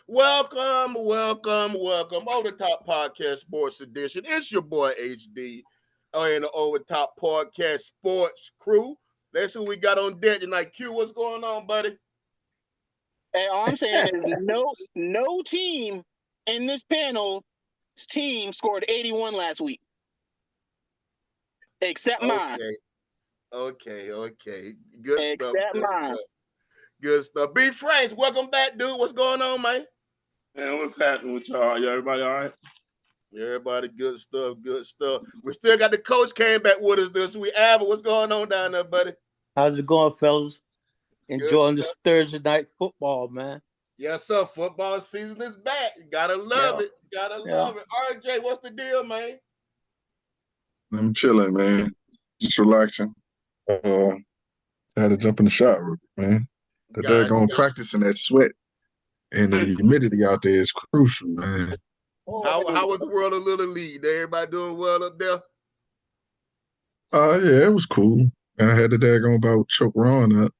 Welcome. Over the Top Podcast Sports Edition. It's your boy HD and the Over Top Podcast Sports crew. That's who we got on deck tonight. Q, what's going on, buddy? And all I'm saying is no team in this panel's team scored 81 last week. Except mine. Okay. Good stuff. Except mine. Good stuff. B Franks, welcome back, dude. What's going on, man? Man, what's happening with y'all? Everybody all right? Everybody, good stuff. We still got the coach came back with us this week. Albert, what's going on down there, buddy? How's it going, fellas? Enjoying this Thursday night football, man. Yes, sir. Football season is back. You gotta love it. RJ, what's the deal, man? I'm chilling, man. Just relaxing. I had to jump in the shower, man. The daggone practice in that sweat and the humidity out there is crucial, man. How was the world of Little League? Everybody doing well up there? Yeah, it was cool. I had the daggone about choke Ron up.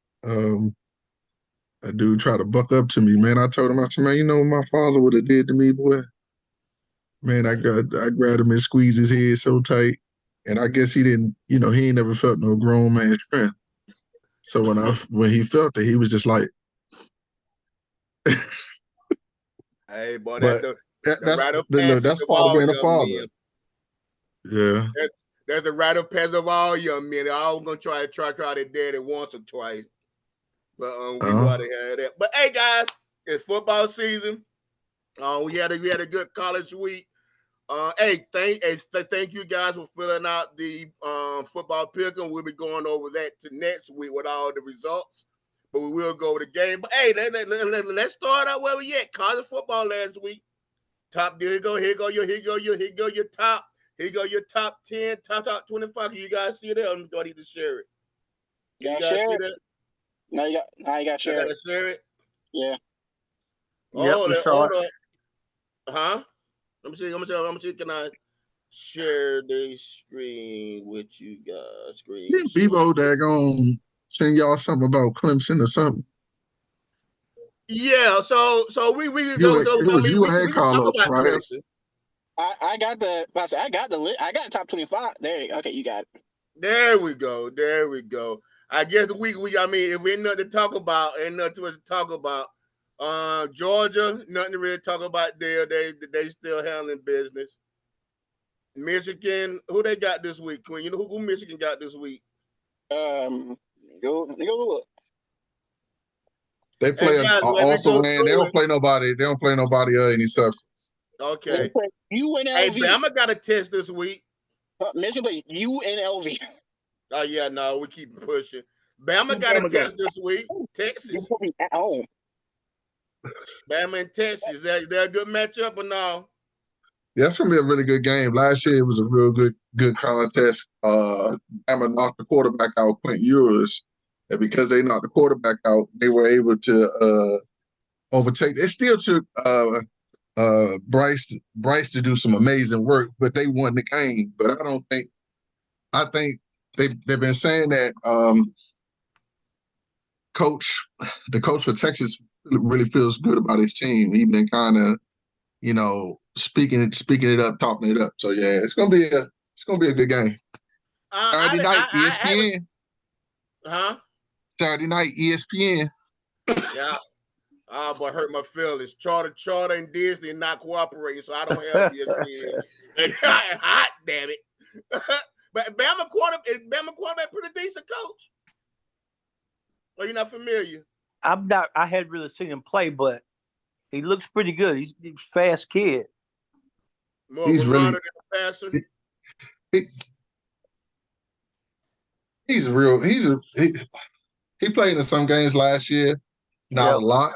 That dude tried to buck up to me, man. I told him, man, you know what my father would have did to me, boy? Man, I grabbed him and squeezed his head so tight. And I guess he didn't, he ain't never felt no grown man strength. So when he felt it, he was just like, "Hey, boy, that's part of being a father." Yeah, that's the rite of passage of all young men. They're all gonna try their daddy once or twice, but we gotta have that. But hey, guys, it's football season. We had a good college week. Thank you guys for filling out the football pick'em. We'll be going over that to next week with all the results, but we will go over the game. But hey, let's start out where we at. College football last week. Here go your top. Here go your top 10, top 25. Can you guys see that? I'm going to share it. You guys see that? No, you got to share it. Gotta share it. Yeah. Huh? Let me see. Can I share the screen with you guys? Didn't Bebo daggone send y'all something about Clemson or something? Yeah. So we it was you and Carlos, right? Clemson. I got the top 25. Okay, you got it. There we go. I guess if ain't nothing to talk about, Georgia, nothing to really talk about there. They still handling business. Michigan, who they got this week, Queen? You know who Michigan got this week? Go look. They play also, man. They don't play nobody. They don't play nobody any substance. Okay. UNLV. Hey, Bama got a test this week. Michigan play UNLV. Oh yeah, no, we keep pushing. Bama got a test this week. Texas at home. Bama and Texas. Is that a good matchup or no? Yeah, that's gonna be a really good game. Last year it was a real good contest. Bama knocked the quarterback out, Quint Ewers, and because they knocked the quarterback out, they were able to overtake. It still took Bryce to do some amazing work, but they won the game. But I think they've been saying that the coach for Texas really feels good about his team. He's been kind of, speaking it up, talking it up. So yeah, it's gonna be a good game. Saturday night, ESPN. Saturday night, ESPN. Yeah. But hurt my feelings. Charter and Disney not cooperating, so I don't have ESPN. Hot, damn it. But Bama quarterback pretty decent, coach. Or you're not familiar? I'm not. I hadn't really seen him play, but he looks pretty good. He's a fast kid. He's really than a passer. He's real. He played in some games last year, not a lot.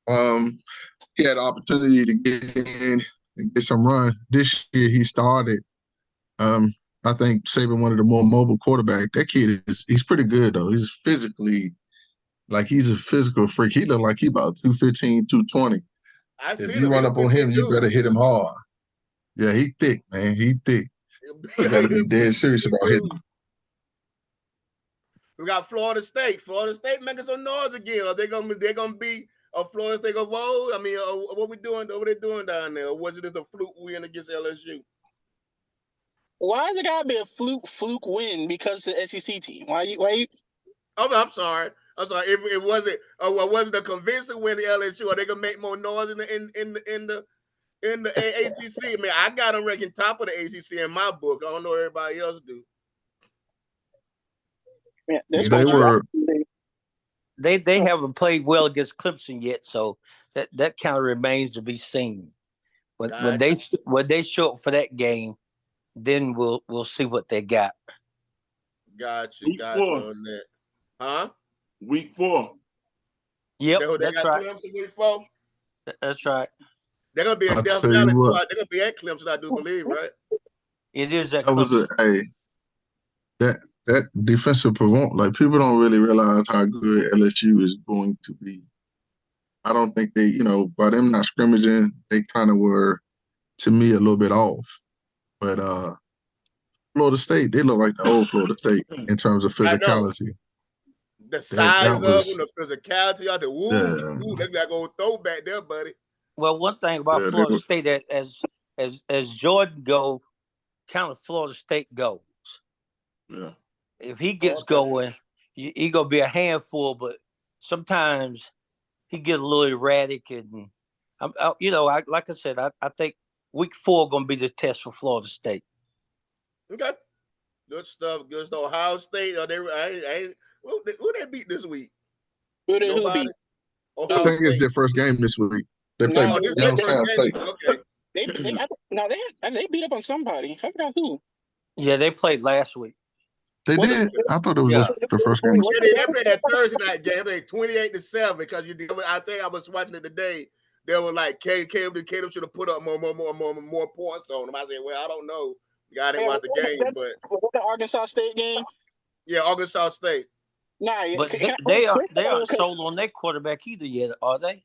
He had the opportunity to get in and get some run. This year he started. I think Saban wanted a more mobile quarterback. That kid he's pretty good though. He's physically, he's a physical freak. He looked like he about 215, 220. If you run up on him, you better hit him hard. Yeah, he thick, man. He thick. You gotta be dead serious about hitting him. We got Florida State. Florida State making some noise again. Are they gonna be Florida State of old? I mean, what we doing? What they doing down there? Or was it just a fluke win against LSU? Why is it gotta be a fluke win because the SEC team? Why you? Oh, I'm sorry. I'm sorry. If it wasn't a convincing win to LSU, are they gonna make more noise in the ACC? Man, I got them ranking top of the ACC in my book. I don't know what everybody else do. Yeah, They were. They haven't played well against Clemson yet, so that kind of remains to be seen. When they show up for that game, then we'll see what they got. Got you Week 4. on that. Huh? Week 4. Yep, They that's got right. Clemson week 4. That's right. They're gonna be in I'll Death tell Valley. you what. They're gonna be at Clemson, I do believe, right? It is at That was Clemson. that defensive performance. Like people don't really realize how good LSU is going to be. I don't think they, by them not scrimmaging, they kind of were, to me, a little bit off. But Florida State, they look like the old Florida State in terms of I know. physicality. The size That was, of them, the physicality of the woo, they got go throwback there, buddy. Well, one thing about Florida State, as Jordan go, kind of Florida State goes. Yeah. If he gets going, he gonna be a handful. But sometimes he get a little erratic, and like I said, I think week 4 gonna be the test for Florida State. Okay, good stuff. Good stuff. Ohio State. Who they beat this week? Who beat? I think it's their first game this week. They play Young Sound State. Okay. They beat up on somebody. I forgot who. Yeah, they played last week. They did. I thought it was the first game. Yeah, they played that Thursday night game. They played 28-7 because I think I was watching it today. They were like, Caleb should have put up more points on them. I said, well, I don't know. I didn't watch the game, but the Arkansas State game. Yeah, Arkansas State. Nah, but they aren't sold on their quarterback either yet, are they?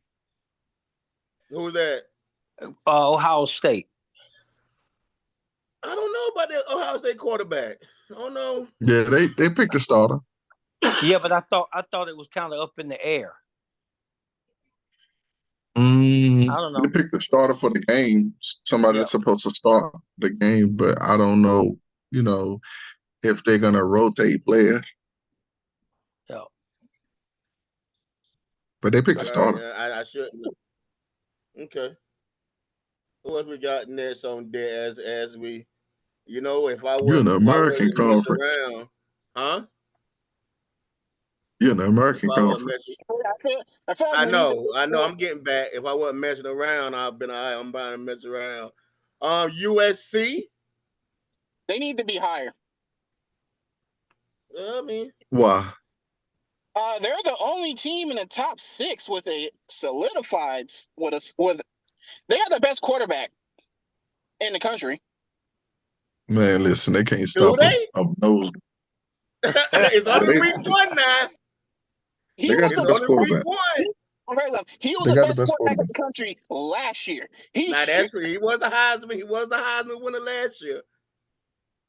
Who's that? Ohio State. I don't know about the Ohio State quarterback. I don't know. Yeah, they picked a starter. Yeah, but I thought it was kind of up in the air. I don't know. They picked the starter for the game. Somebody that's supposed to start the game, but I don't know, if they're gonna rotate players. Yeah. But they picked a starter. I shouldn't. Okay. What we got next on there as we, if I You're in the American Conference. Around, huh? You're in the American Conference. I know. I'm getting back. If I wasn't messing around, I'm buying to mess around. USC. They need to be higher. I mean, why? They're the only team in the top 6 with a solidified they got the best quarterback in the country. Man, listen, they can't stop a nose. It's only week 1 now. They got the best quarterback. He was the best quarterback in the country last year. He was the Heisman. He was the Heisman winner last year.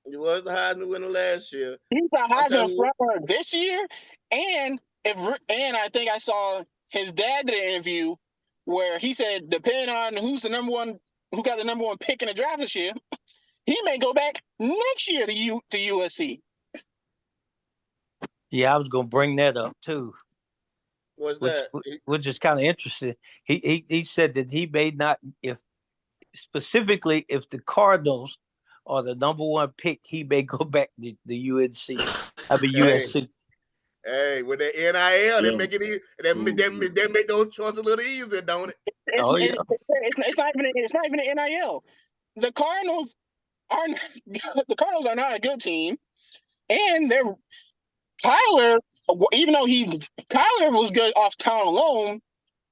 He's the Heisman runner this year, and I think I saw his dad did an interview where he said, depending on who got the number 1 pick in the draft this year, he may go back next year to USC. Yeah, I was gonna bring that up too. What's that? Which is kind of interesting. He said that he may not, if the Cardinals are the number 1 pick, he may go back to the UNC. USC. Hey, with the NIL, they make it easy. They make those choices a little easier, don't it? It's not even an NIL. The Cardinals are not a good team, and Kyler, even though Kyler was good off talent alone,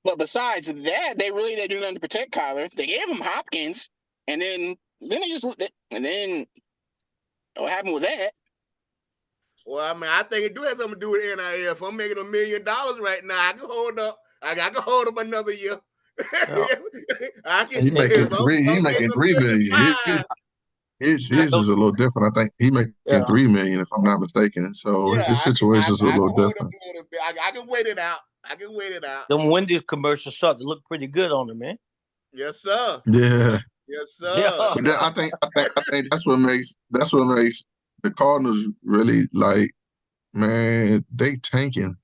but besides that, they do nothing to protect Kyler. They gave him Hopkins, and then what happened with that? Well, I mean, I think it do have something to do with NIL. If I'm making $1 million right now, I can hold up. I can hold up another year. He making $3 million. His is a little different. I think he making $3 million, if I'm not mistaken. So his situation is a little different. I can wait it out. I can wait it out. Them Wendy's commercials start to look pretty good on them, man. Yes, sir. Yeah. Yes, sir. Yeah. I think that's what makes the Cardinals really like, man, they tanking.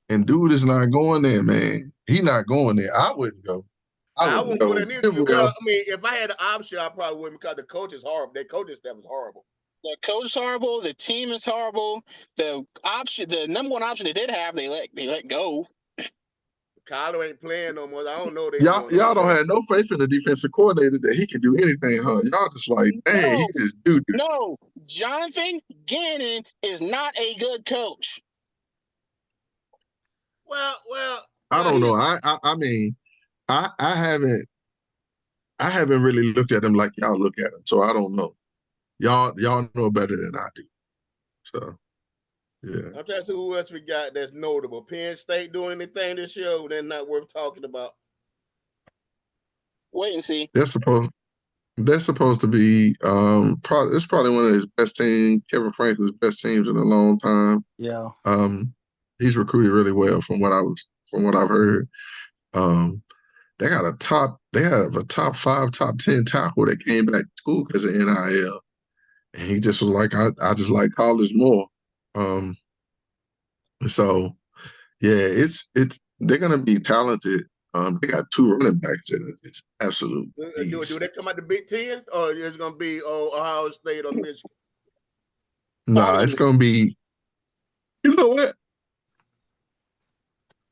And dude is not going there, man. He not going there. I wouldn't go. I wouldn't go there neither. Well, Well, I mean, if I had the option, I probably wouldn't because the coach is horrible. Their coaching staff is horrible. The coach is horrible. The team is horrible. The number one option they did have, they let go. Kyler ain't playing no more. I don't know. y'all don't have no faith in the defensive coordinator that he can do anything, huh? Y'all just like, dang, he just do. No, Jonathan Gannon is not a good coach. Well, I don't know. I mean, I haven't really looked at him like y'all look at him, so I don't know. Y'all know better than I do. So, yeah. I'm trying to see who else we got that's notable. Penn State doing anything this year? They're not worth talking about. Wait and see. They're supposed to be it's probably one of his best teams, Kevin Franklin's best teams in a long time. Yeah. He's recruited really well from what I've heard. They have a top 5, top 10 tackle that came back to school because of NIL. And he just was like, I just like college more. So yeah, they're gonna be talented. They got 2 running backs that are just absolute beasts. Do they come out the Big Ten, or is it gonna be Ohio State or Michigan? Nah, it's gonna be. You know what?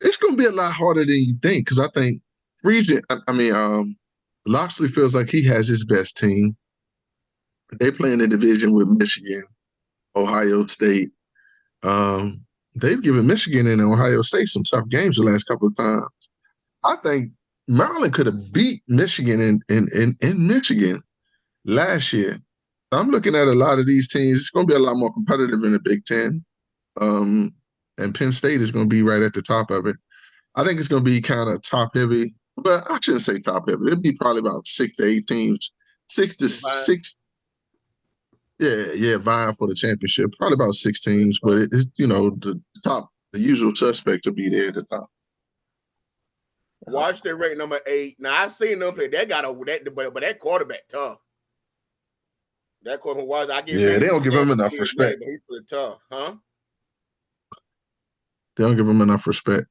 It's gonna be a lot harder than you think because I think Loxley feels like he has his best team. They play in the division with Michigan, Ohio State. They've given Michigan and Ohio State some tough games the last couple of times. I think Maryland could have beat Michigan in Michigan last year. I'm looking at a lot of these teams. It's going to be a lot more competitive in the Big Ten. And Penn State is going to be right at the top of it. I think it's going to be kind of top heavy, but I shouldn't say top heavy. It'll be probably about 6 to 8 teams. 6 to 6. Yeah, vying for the championship. Probably about 6 teams, but it's the usual suspects will be there at the top. Washington ranked number 8. Now I've seen them play. They got but that quarterback tough. That quarterback was. They don't give him enough respect. He's pretty tough, huh? They don't give him enough respect.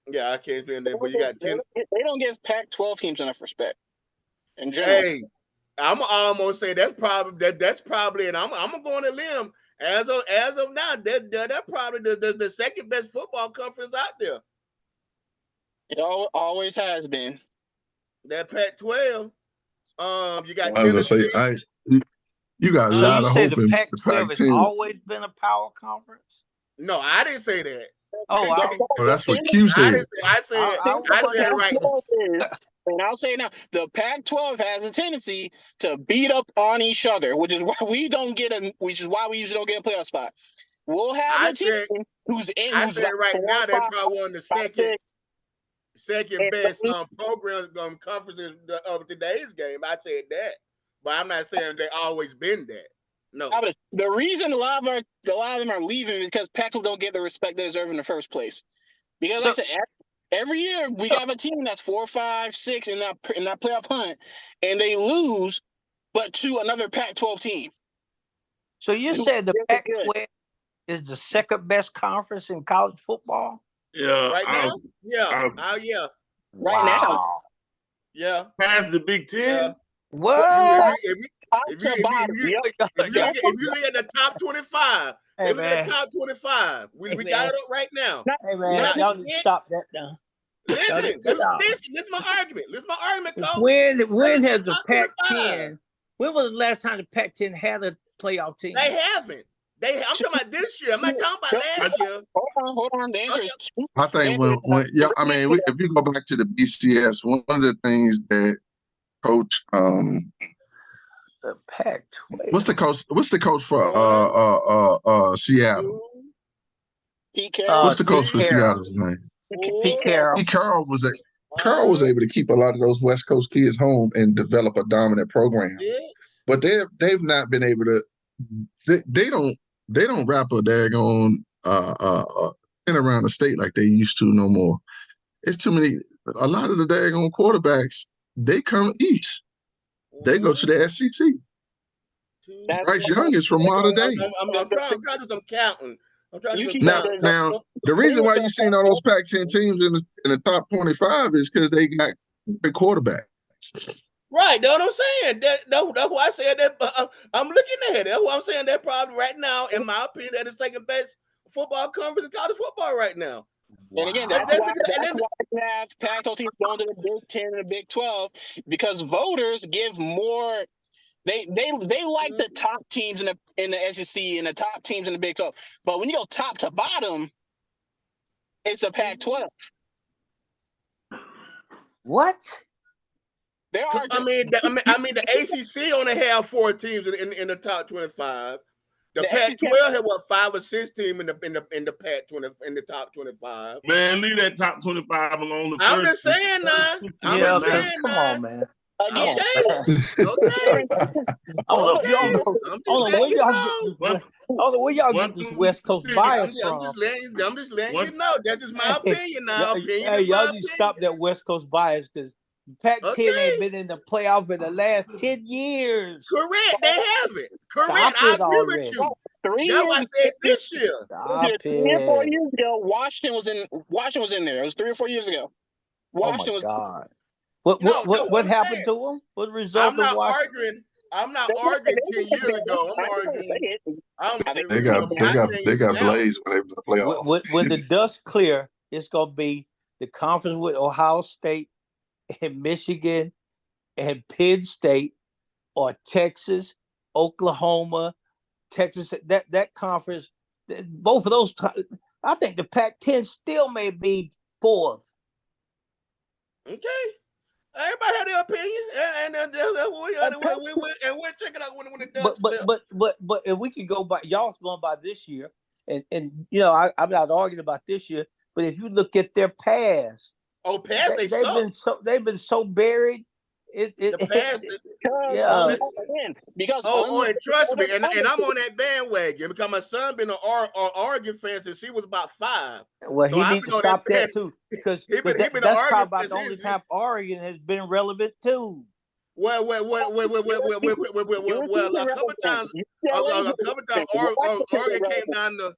Yeah, I can't stand that. But you got 10. They don't give Pac-12 teams enough respect. In general. Hey, I'm almost say that's probably, and I'm gonna go on a limb. As of now, they're probably the second best football conference out there. It always has been. That Pac-12. You got I was gonna say, you got a lot of hope in the Pac-12 has always been a power conference. No, I didn't say that. That's what Q said. I said right now. And I'll say now, the Pac-12 has a tendency to beat up on each other, which is why we usually don't get a playoff spot. We'll have a team who's right now they're probably one of the second best programs conferences of today's game. I said that, but I'm not saying they always been that. No. The reason a lot of them are leaving is because Pac-12 don't get the respect they deserve in the first place. Because like I said, every year we have a team that's 4, 5, 6 in that playoff hunt, and they lose, but to another Pac-12 team. So you said the Pac-12 is the second best conference in college football? Yeah. Right now? Yeah. Yeah. Right now. Yeah. Past the Big Ten? Yeah. What? If you look at the top 25, hey, look at the top 25. We got it up right now. Hey man, y'all need to stop that now. Listen, this is my argument. This is my argument, Cole. When has the Pac-10? When was the last time the Pac-10 had a playoff team? They haven't. I'm talking about this year. I'm not talking about last year. Hold on. The answer is I think if you go back to the BCS, one of the things that Coach the Pac-12. What's the coach for Seattle? Pete Carroll. What's the coach for Seattle's name? Pete Carroll. Pete Carroll was able to keep a lot of those West Coast kids home and develop a dominant program. Yes. But they've not been able to. They don't wrap a daggone playing around the state like they used to no more. It's too many. A lot of the daggone quarterbacks, they come east. They go to the SEC. Bryce Young is from Mater Dei. I'm trying to do some counting. I'm trying to do some counting. Now, the reason why you seen all those Pac-10 teams in the top 25 is because they got great quarterbacks. Right, that's what I'm saying. That's why I said that. I'm looking at it. That's why I'm saying that probably right now, in my opinion, that is second best football conference in college football right now. Wow. And again, that's why we have Pac-12 teams going to the Big 10 and the Big 12 because voters give more. They like the top teams in the SEC and the top teams in the Big 12. But when you go top to bottom, it's the Pac-12. What? There are. I mean, the ACC only have 4 teams in the top 25. The Pac-12 had 5 or 6 teams in the Pac-20 in the top 25. Man, leave that top 25 alone. I'm just saying now. I'm just saying come on, man. Okay. Okay. I don't know where y'all get this West Coast bias from. I'm just letting you know. That's just my opinion now. Hey, y'all need to stop that West Coast bias because Pac-10 ain't been in the playoff in the last 10 years. Correct. They haven't. Correct. I agree with you. That's what I said this year. 3 or 4 years ago, Washington was in there. It was 3 or 4 years ago. Washington was. God. What happened to them? What result? I'm not arguing. I'm not arguing 10 years ago. I'm arguing. They got Blaze when they was in the playoffs. When the dust clear, it's gonna be the conference with Ohio State and Michigan and Penn State, or Texas, Oklahoma, Texas. That conference, both of those. I think the Pac-10 still may be 4th. Okay. Everybody had their opinion, and we'll check it out when it does. But if we could go by, y'all going by this year, and you know I'm not arguing about this year, but if you look at their past, they've been so buried. The past, because and trust me, and I'm on that bandwagon because my son been an Oregon fan since he was about 5. Well, he needs to stop that too, because that's probably about the only time Oregon has been relevant too. Well, a couple times, Oregon came down to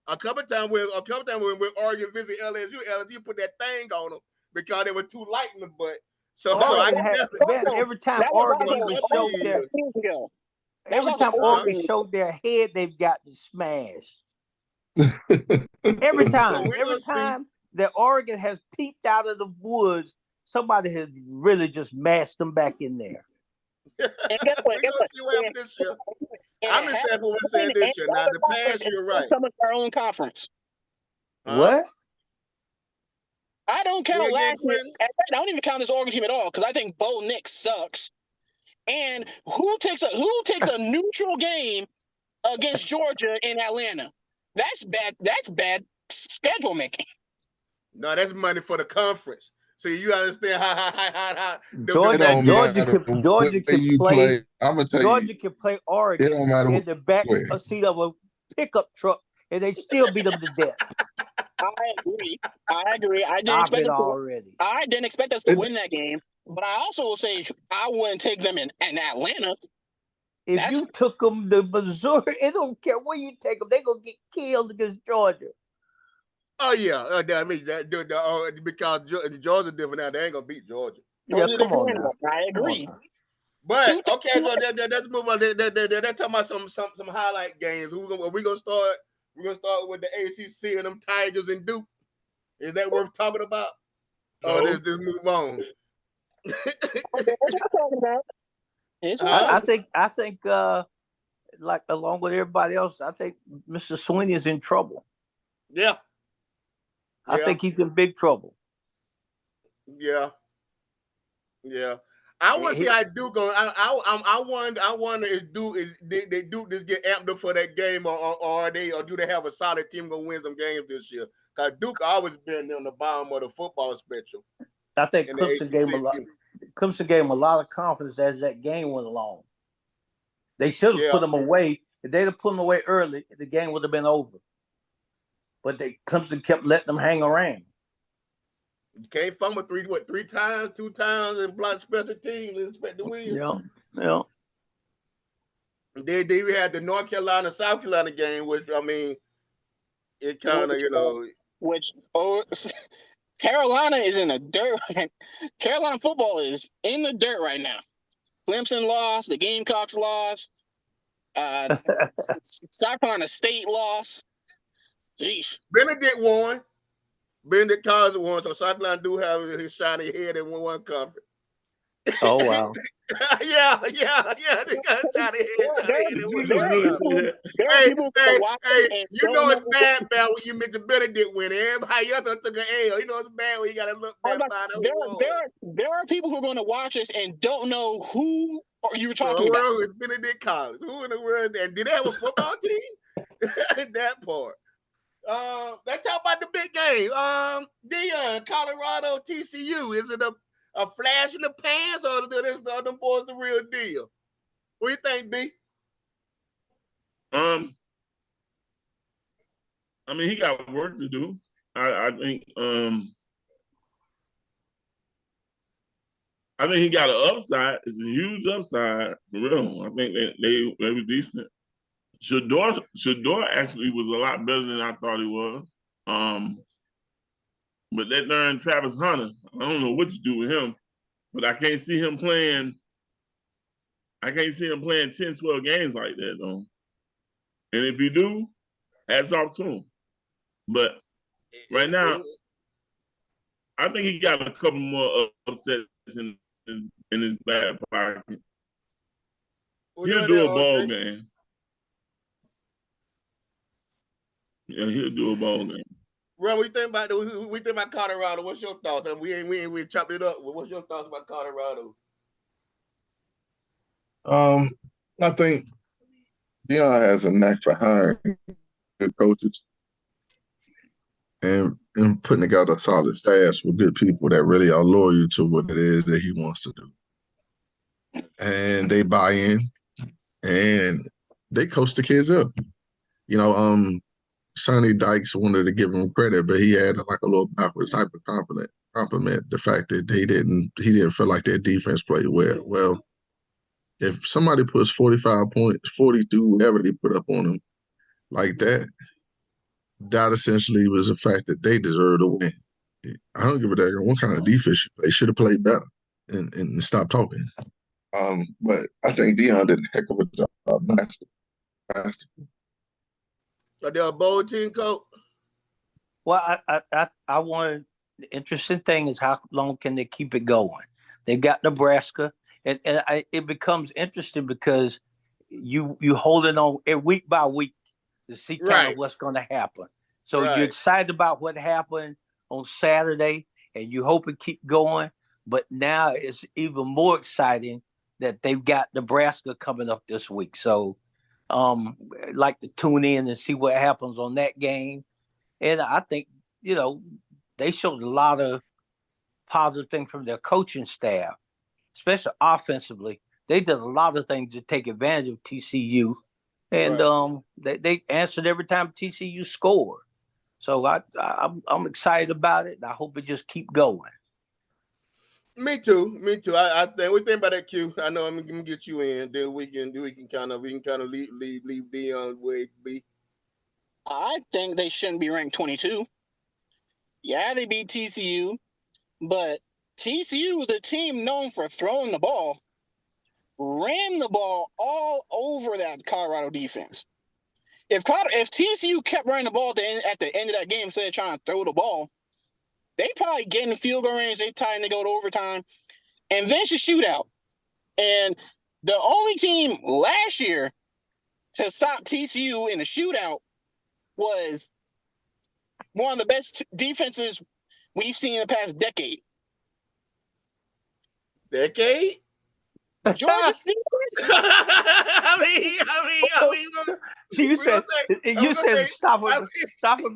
a couple times when Oregon visited LSU put that thing on them because they were too light in the butt. So every time Oregon even showed Oregon showed their head, they've gotten smashed. Every time that Oregon has peeped out of the woods, somebody has really just mashed them back in there. And guess what? I'm just saying what we're saying this year. Now, the past year, right? Some of our own conference. What? I don't count last year. I don't even count this Oregon team at all because I think Bo Nix sucks. And who takes a neutral game against Georgia in Atlanta? That's bad. That's bad schedule making. No, that's money for the conference. So you understand how Georgia can play. I'm gonna tell Georgia can play Oregon in the back seat of a pickup truck, and they still beat them to death. I agree. I didn't expect us to win that game, but I also will say I wouldn't take them in Atlanta. If you took them to Missouri, it don't care where you take them; they gonna get killed against Georgia. Oh yeah, I mean because Georgia different now. They ain't gonna beat Georgia. Yeah, come on now. I agree. But okay, so let's move on. They're talking about some highlight games. We're gonna start. We're gonna start with the ACC and them Tigers and Duke. Is that worth talking about? No. Or just move on? I think, like along with everybody else, I think Mr. Sweeney is in trouble. Yeah. I think he's in big trouble. Yeah. I want to see how Duke go. I wonder if Duke just get amped up for that game, or do they have a solid team gonna win some games this year? Because Duke always been on the bottom of the football spectrum. I think Clemson gave him a lot of confidence as that game went along. They should have put him away. If they'd have put him away early, the game would have been over. but Clemson kept letting them hang around. You can't fumble three times, 2 times, and block special teams and expect to win. Yeah. And then we had the North Carolina South Carolina game, which I mean, it kind of Carolina is in the dirt. Carolina football is in the dirt right now. Clemson lost. The Gamecocks lost. South Carolina State lost. Jeez. Benedict won. Benedict College won, so South Carolina do have his shiny head in one conference. Oh wow. yeah, they got a shiny head. There are people Hey, you know it's bad when you mention Benedict winning. Everybody else took an L. You know it's bad when you got to look back by the There are people who are going to watch this and don't know who you were talking about. Who is Benedict College? Who in the world? And did they have a football team? That part. Let's talk about the big game. Dion, Colorado, TCU. Is it a flash in the pants, or are them boys the real deal? What do you think, B? I mean, he got work to do. I think he got an upside. It's a huge upside for real. I think they were decent. Shador actually was a lot better than I thought he was. But that darn Travis Hunter, I don't know what to do with him, but I can't see him playing 10, 12 games like that, though. And if you do, hats off to him. But right now, I think he got a couple more upsets in his back pocket. He'll do a ball game. Yeah, he'll do a ball game. Ron, we think about Colorado. What's your thoughts? And we chopped it up. What's your thoughts about Colorado? I think Dion has a knack for hiring good coaches and putting together solid staffs with good people that really are loyal to what it is that he wants to do. And they buy in and they coach the kids up. You know, Sonny Dykes wanted to give him credit, but he had like a little backwards type of compliment the fact that he didn't feel like their defense played well. Well, if somebody puts 45 points, 42, whatever they put up on them like that, that essentially was the fact that they deserve to win. I don't give a damn what kind of defense you play. Should have played better and stop talking. But I think Dion did a heck of a job. Master. Are they a bowl team, coach? Well, I wanted the interesting thing is how long can they keep it going? They've got Nebraska, and it becomes interesting because you holding on week by week to see kind of what's going to happen. So you're excited about what happened on Saturday, and you hope it keep going. But now it's even more exciting that they've got Nebraska coming up this week. So I'd like to tune in and see what happens on that game. And I think, they showed a lot of positive things from their coaching staff, especially offensively. They did a lot of things to take advantage of TCU. And they answered every time TCU scored. So I'm excited about it. I hope it just keep going. Me too. I think we think about that, Q. I know I'm gonna get you in. Then we can kind of leave Dion where it be. I think they shouldn't be ranked 22. Yeah, they beat TCU, but TCU was a team known for throwing the ball, ran the ball all over that Colorado defense. If TCU kept running the ball at the end of that game instead of trying to throw the ball, they probably get in the field goal range. They tighten to go to overtime, and then it's a shootout. And the only team last year to stop TCU in a shootout was one of the best defenses we've seen in the past decade. Decade? Georgia State. I mean. You said stop him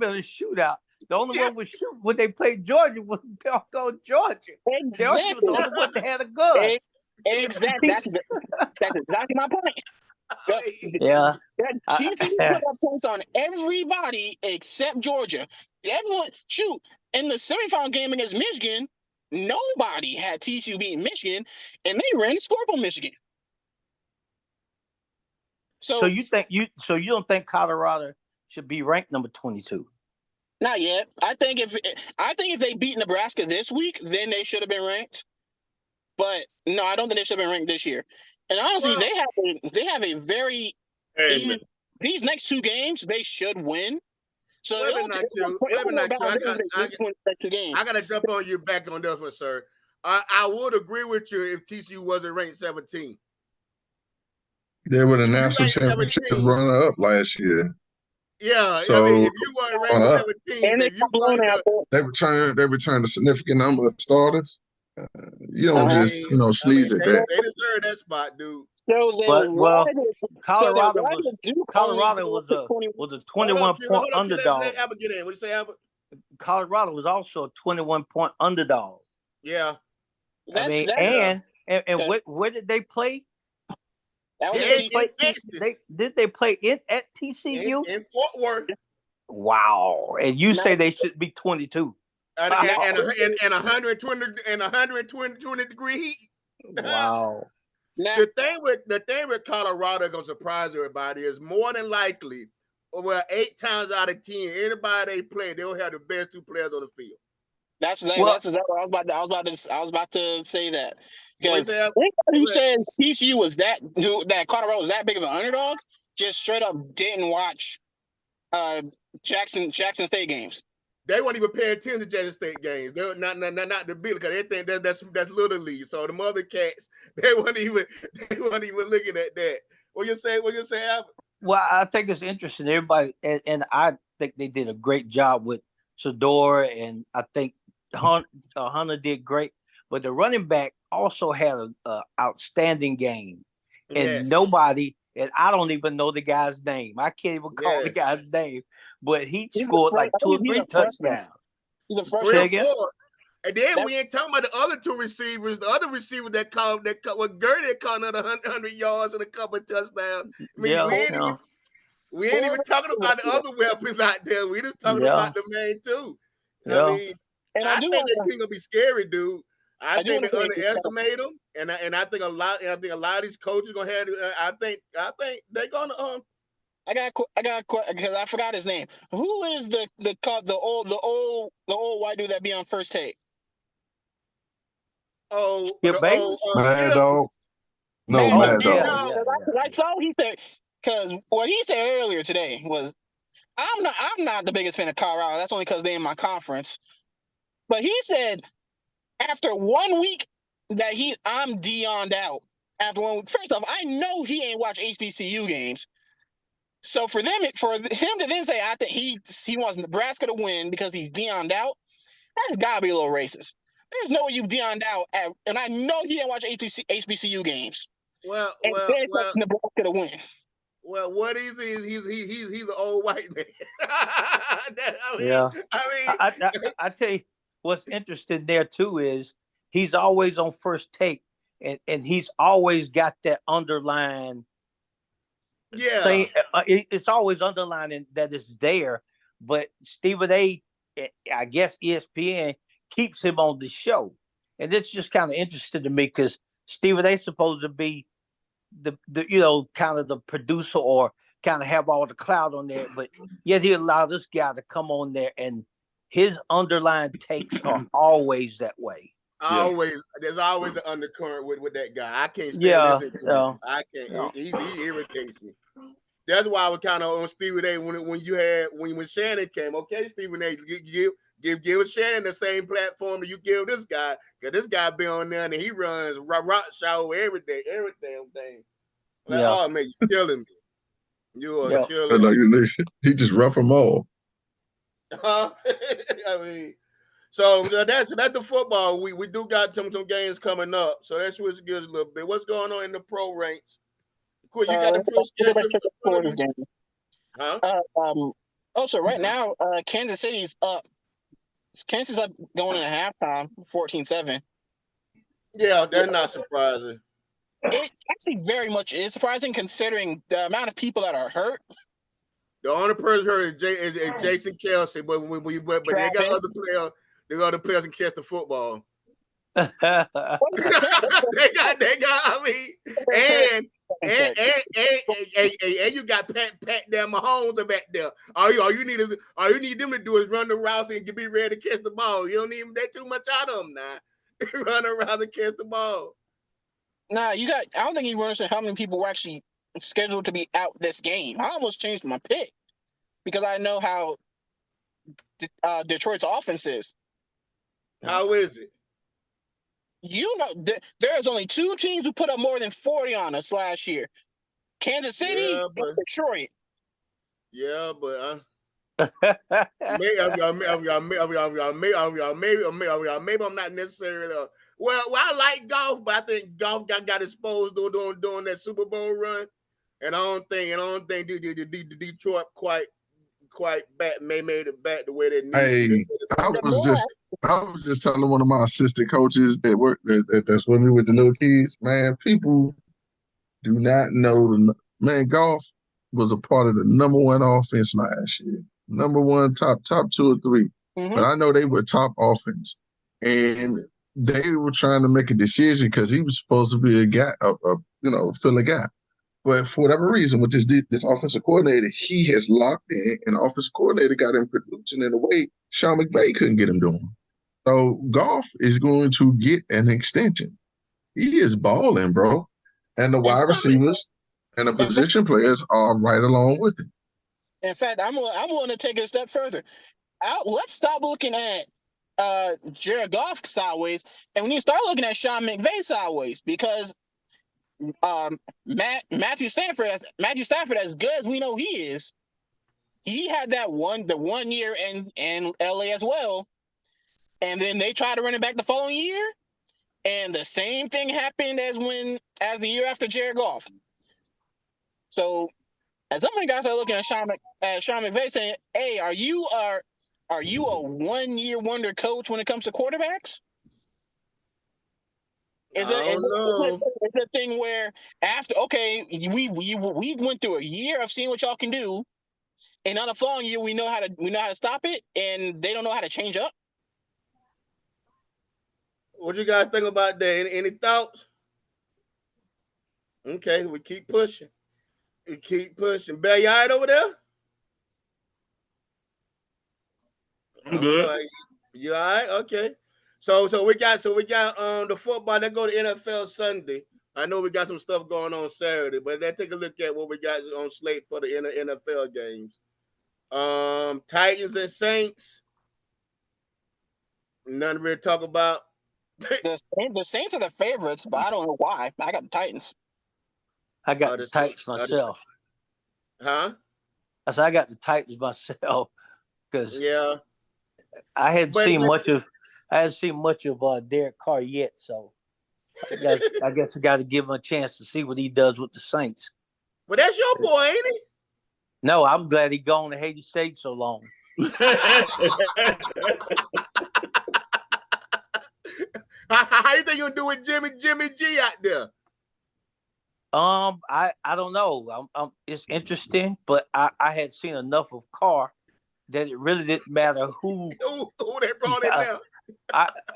in a shootout. The only one was shoot when they played Georgia was Georgia. Exactly. Georgia was the only one that had a gun. Exactly. That's exactly my point. Yeah. TCU put up points on everybody except Georgia. Everyone, shoot, in the semifinal game against Michigan, nobody had TCU beating Michigan, and they ran the scorp on Michigan. So you don't think Colorado should be ranked number 22? Not yet. I think if they beat Nebraska this week, then they should have been ranked. But no, I don't think they should have been ranked this year. And honestly, they have a very easy. These next two games they should win. So I gotta jump on you back on this one, sir. I would agree with you if TCU wasn't ranked 17. They were the national championship runner up last year. Yeah, so I mean, if you weren't ranked 17, they returned a significant number of starters. You don't just sneeze at that. They deserve that spot, dude. Colorado was a 21-point underdog. What you say, Albert? Colorado was also a 21-point underdog. Yeah. And where did they play? Did they play at TCU? In Fort Worth. Wow. And you say they should be 22. And 120 degree heat. Wow. The thing with Colorado gonna surprise everybody is more than likely, 8 times out of 10, anybody they play, they'll have the best 2 players on the field. That's exactly what I was about to say that. Because who said TCU was that Colorado was that big of an underdog, just straight up didn't watch Jackson State games. They weren't even paying attention to Jackson State games. They're not the bill because they think that's little league. So the mother cats, they weren't even looking at that. What you say, Albert? Well, I think it's interesting. Everybody and I think they did a great job with Shedeur, and I think Hunter did great. But the running back also had an outstanding game, and nobody. And I don't even know the guy's name. I can't even call the guy's name. But he scored like 2 or 3 touchdowns. He's a 3 or 4. And then we ain't talking about the other 2 receivers. The other receiver that caught Gurley caught another 100 yards and a couple of touchdowns. I mean, we ain't even talking about the other weapons out there. We just talking about the main 2. Yeah. I mean, I think that team gonna be scary, dude. I think they underestimate them, and I think a lot of these coaches gonna have. I think they're gonna. I got because I forgot his name. Who is the old white dude that be on First Take? Mad Dog. No, Mad Dog. I saw he said because what he said earlier today was, I'm not the biggest fan of Colorado. That's only because they're in my conference. But he said after 1 week that I'm Deion'd out. After 1 week, first off, I know he ain't watched HBCU games. So for him to then say I think he wants Nebraska to win because he's Deion'd out, that's gotta be a little racist. There's no way you Deion'd out, and I know he didn't watch HBCU games. Nebraska to win. Well, what is he? He's an old white man. I tell you what's interesting there too is he's always on First Take, and he's always got that underline. Yeah, it's always underlining that it's there, but Stephen A, I guess ESPN keeps him on the show, and it's just kind of interesting to me because Stephen A supposed to be the kind of the producer or kind of have all the clout on there, but yet he allowed this guy to come on there, and his underlying takes are always that way. There's always an undercurrent with that guy. I can't stand listening to him. I can't. He irritates me. That's why I was kind of on Stephen A. when Shannon came. Okay, Stephen A. Give Shannon the same platform that you give this guy, because this guy be on there and he runs rock show every damn thing. Like, oh man, you're killing me. You are killing me. He just rough them all. I mean. So that's the football. We do got some games coming up. So let's switch gears a little bit. What's going on in the pro ranks? Of course, you got the pro schedule. So right now, Kansas City's up. Kansas up going into halftime, 14-7. Yeah, that's not surprising. It actually very much is surprising considering the amount of people that are hurt. The only person hurt is Jason Kelsey, but they got other players. They got other players can catch the football. they got. I mean, and you got Pat damn Mahomes back there. All you need them to do is run the routes and be ready to catch the ball. You don't need that too much out of them now. Run around and catch the ball. Nah, you got. I don't think you understand how many people were actually scheduled to be out this game. I almost changed my pick because I know how Detroit's offense is. How is it? You know, there's only 2 teams who put up more than 40 on us last year: Kansas City and Detroit. Yeah, but maybe I'm not necessarily. Well, I like golf, but I think golf got exposed during that Super Bowl run, and I don't think Detroit quite made it back the way they needed. I was just telling one of my assistant coaches that work that's with me with the little kids, man. People do not know golf was a part of the #1 offense last year. #1, top 2 or 3. Mm-hmm. But I know they were top offense, and they were trying to make a decision because he was supposed to be a guy, fill a gap. But for whatever reason, with this offensive coordinator, he has locked in, and the offensive coordinator got him producing in a way Sean McVay couldn't get him doing. So Goff is going to get an extension. He is balling, bro. And the wide receivers and the position players are right along with him. In fact, I'm willing to take it a step further. Let's stop looking at Jared Goff sideways, and we need to start looking at Sean McVay sideways because Matthew Stafford, as good as we know he is, he had the 1 year in LA as well, and then they tried to run it back the following year, and the same thing happened as the year after Jared Goff. So, as some of you guys are looking at Sean McVay saying, "Hey, are you a 1-year wonder coach when it comes to quarterbacks?" Is it a thing where after we went through a year of seeing what y'all can do, and on the following year we know how to stop it, and they don't know how to change up? What you guys think about that? Any thoughts? Okay, we keep pushing. Bell, you all right over there? I'm good. You all right? Okay. So we got the football that go to NFL Sunday. I know we got some stuff going on Saturday, but let's take a look at what we got on slate for the NFL games. Titans and Saints. Nothing to really talk about. The Saints are the favorites, but I don't know why. I got the Titans. I got the Titans myself. Huh? I said I got the Titans myself because I hadn't seen much of Derek Carr yet, so I guess I got to give him a chance to see what he does with the Saints. Well, that's your boy, ain't he? No, I'm glad he gone to Haiti State so long. How you think you're gonna do with Jimmy G out there? I don't know. It's interesting, but I had seen enough of Carr that it really didn't matter who they brought in there.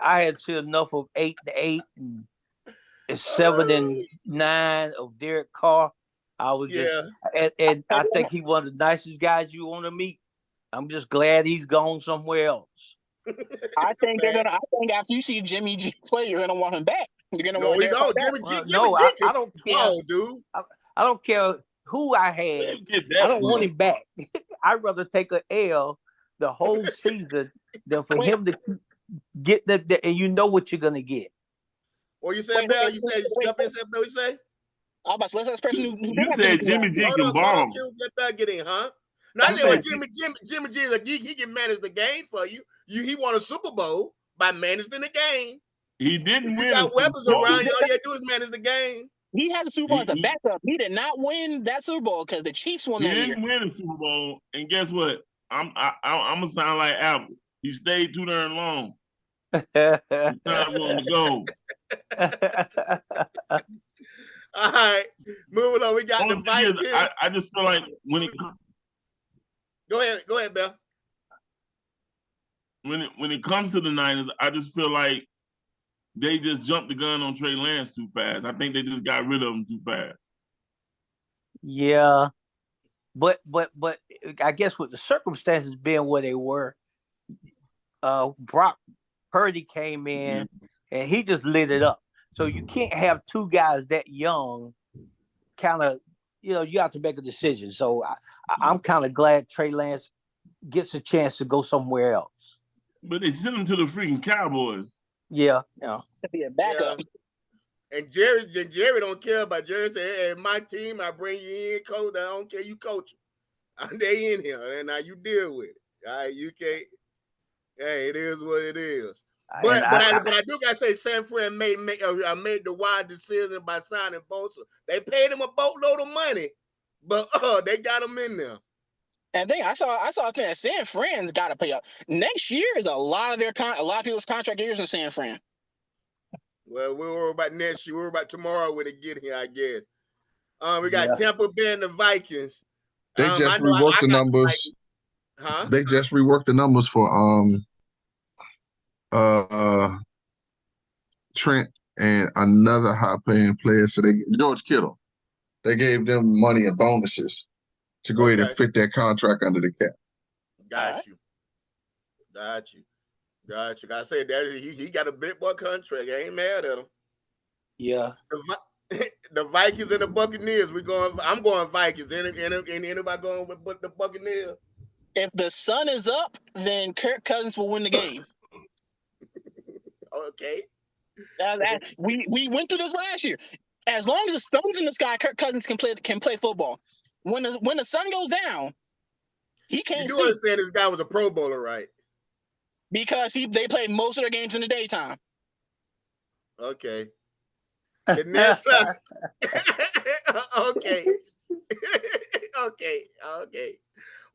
I had seen enough of 8-8 and 7-9 of Derek Carr. I was and I think he's one of the nicest guys you want to meet. I'm just glad he's gone somewhere else. I think after you see Jimmy G play, you're gonna want him back. You're gonna want Jimmy G. I don't care, dude. I don't care who I had. I don't want him back. I'd rather take an L the whole season than for him to get the and you know what you're gonna get. What you said, Bell? You said jump in, Bell. You say? I'm about to let that person who you said Jimmy G can bomb. Let that get in, huh? No, I said Jimmy G is a geek. He can manage the game for you. He won a Super Bowl by managing the game. He didn't win. You got weapons around you. All you have to do is manage the game. He had the Super Bowl as a backup. He did not win that Super Bowl because the Chiefs won that year. He didn't win the Super Bowl, and guess what? I'm gonna sound like Apple. He stayed too darn long. It's time for him to go. All right, moving on. We got the Vikings. I just feel like when it go ahead, Bill. When it comes to the Niners, I just feel like they just jumped the gun on Trey Lance too fast. I think they just got rid of him too fast. Yeah, but I guess with the circumstances being where they were, Brock Purdy came in and he just lit it up. So you can't have two guys that young. Kind of, you have to make a decision. So I'm kind of glad Trey Lance gets a chance to go somewhere else. But they sent him to the freaking Cowboys. Yeah. To be a backup. Yeah. And Jerry don't care about Jerry. Said, "Hey, my team, I bring you in, coach. I don't care, you coach them. They in here, and now you deal with it. All right, you can't. Hey, it is what it is. But I do gotta say, San Fran made the wise decision by signing Bosa. They paid him a boatload of money, but they got him in there. And then I saw that San Fran's got to pay up. Next year is a lot of people's contract years in San Fran. Well, we'll worry about next year. We'll worry about tomorrow when they get here, I guess. We got Tampa Bay and the Vikings. They just reworked the numbers. Huh? They just reworked the numbers for Trent and another high-paying player. So George Kittle. They gave them money and bonuses to go ahead and fit that contract under the cap. Got you. I say that he got a big boy contract. I ain't mad at him. Yeah. The Vikings and the Buccaneers. I'm going Vikings. Anybody going with the Buccaneers? If the sun is up, then Kirk Cousins will win the game. Okay. We went through this last year. As long as the sun's in the sky, Kirk Cousins can play football. When the sun goes down, he can't see. You understand this guy was a Pro Bowler, right? Because they played most of their games in the daytime. Okay. The next okay. okay.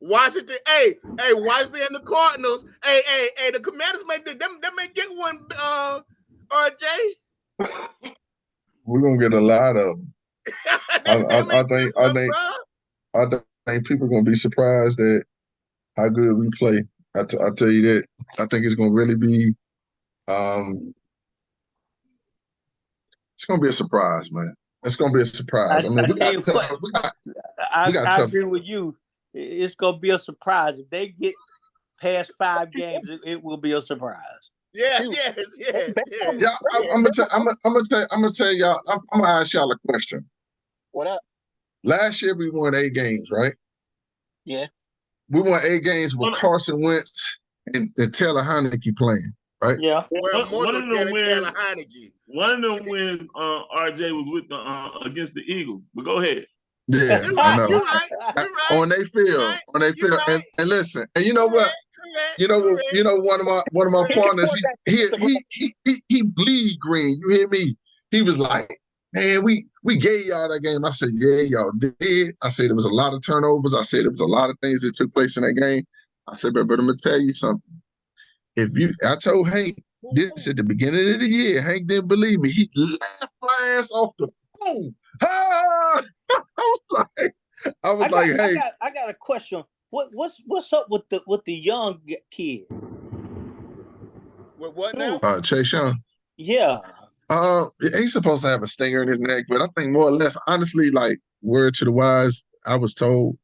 Washington, hey, Washington and the Cardinals. Hey, the Commanders may get one, RJ. We're gonna get a lot of them. I think people are gonna be surprised at how good we play. I tell you that. I think it's gonna really be it's gonna be a surprise, man. It's gonna be a surprise. I agree with you. It's gonna be a surprise. If they get past 5 games, it will be a surprise. Yes. Yeah, I'm gonna tell y'all. I'm gonna ask y'all a question. What up? Last year we won 8 games, right? Yeah. We won 8 games with Carson Wentz and Taylor Heineke playing, right? Yeah. Well, one of them wins, RJ was with against the Eagles. But go ahead. Yeah, I know. You're right. On their field, right. and listen, and you know what? One of my partners, he bleed green. You hear me? He was like, "Man, we gave y'all that game." I said, "Yeah, y'all did." I said there was a lot of turnovers. I said there was a lot of things that took place in that game. I said, but I'm gonna tell you something. I told Hank this at the beginning of the year. Hank didn't believe me. He laughed my ass off the phone. I was like, hey, I got a question. What's up with the young kid? With what now? Chase Young. Yeah. He's supposed to have a stinger in his neck, but I think more or less, honestly, like word to the wise, I was told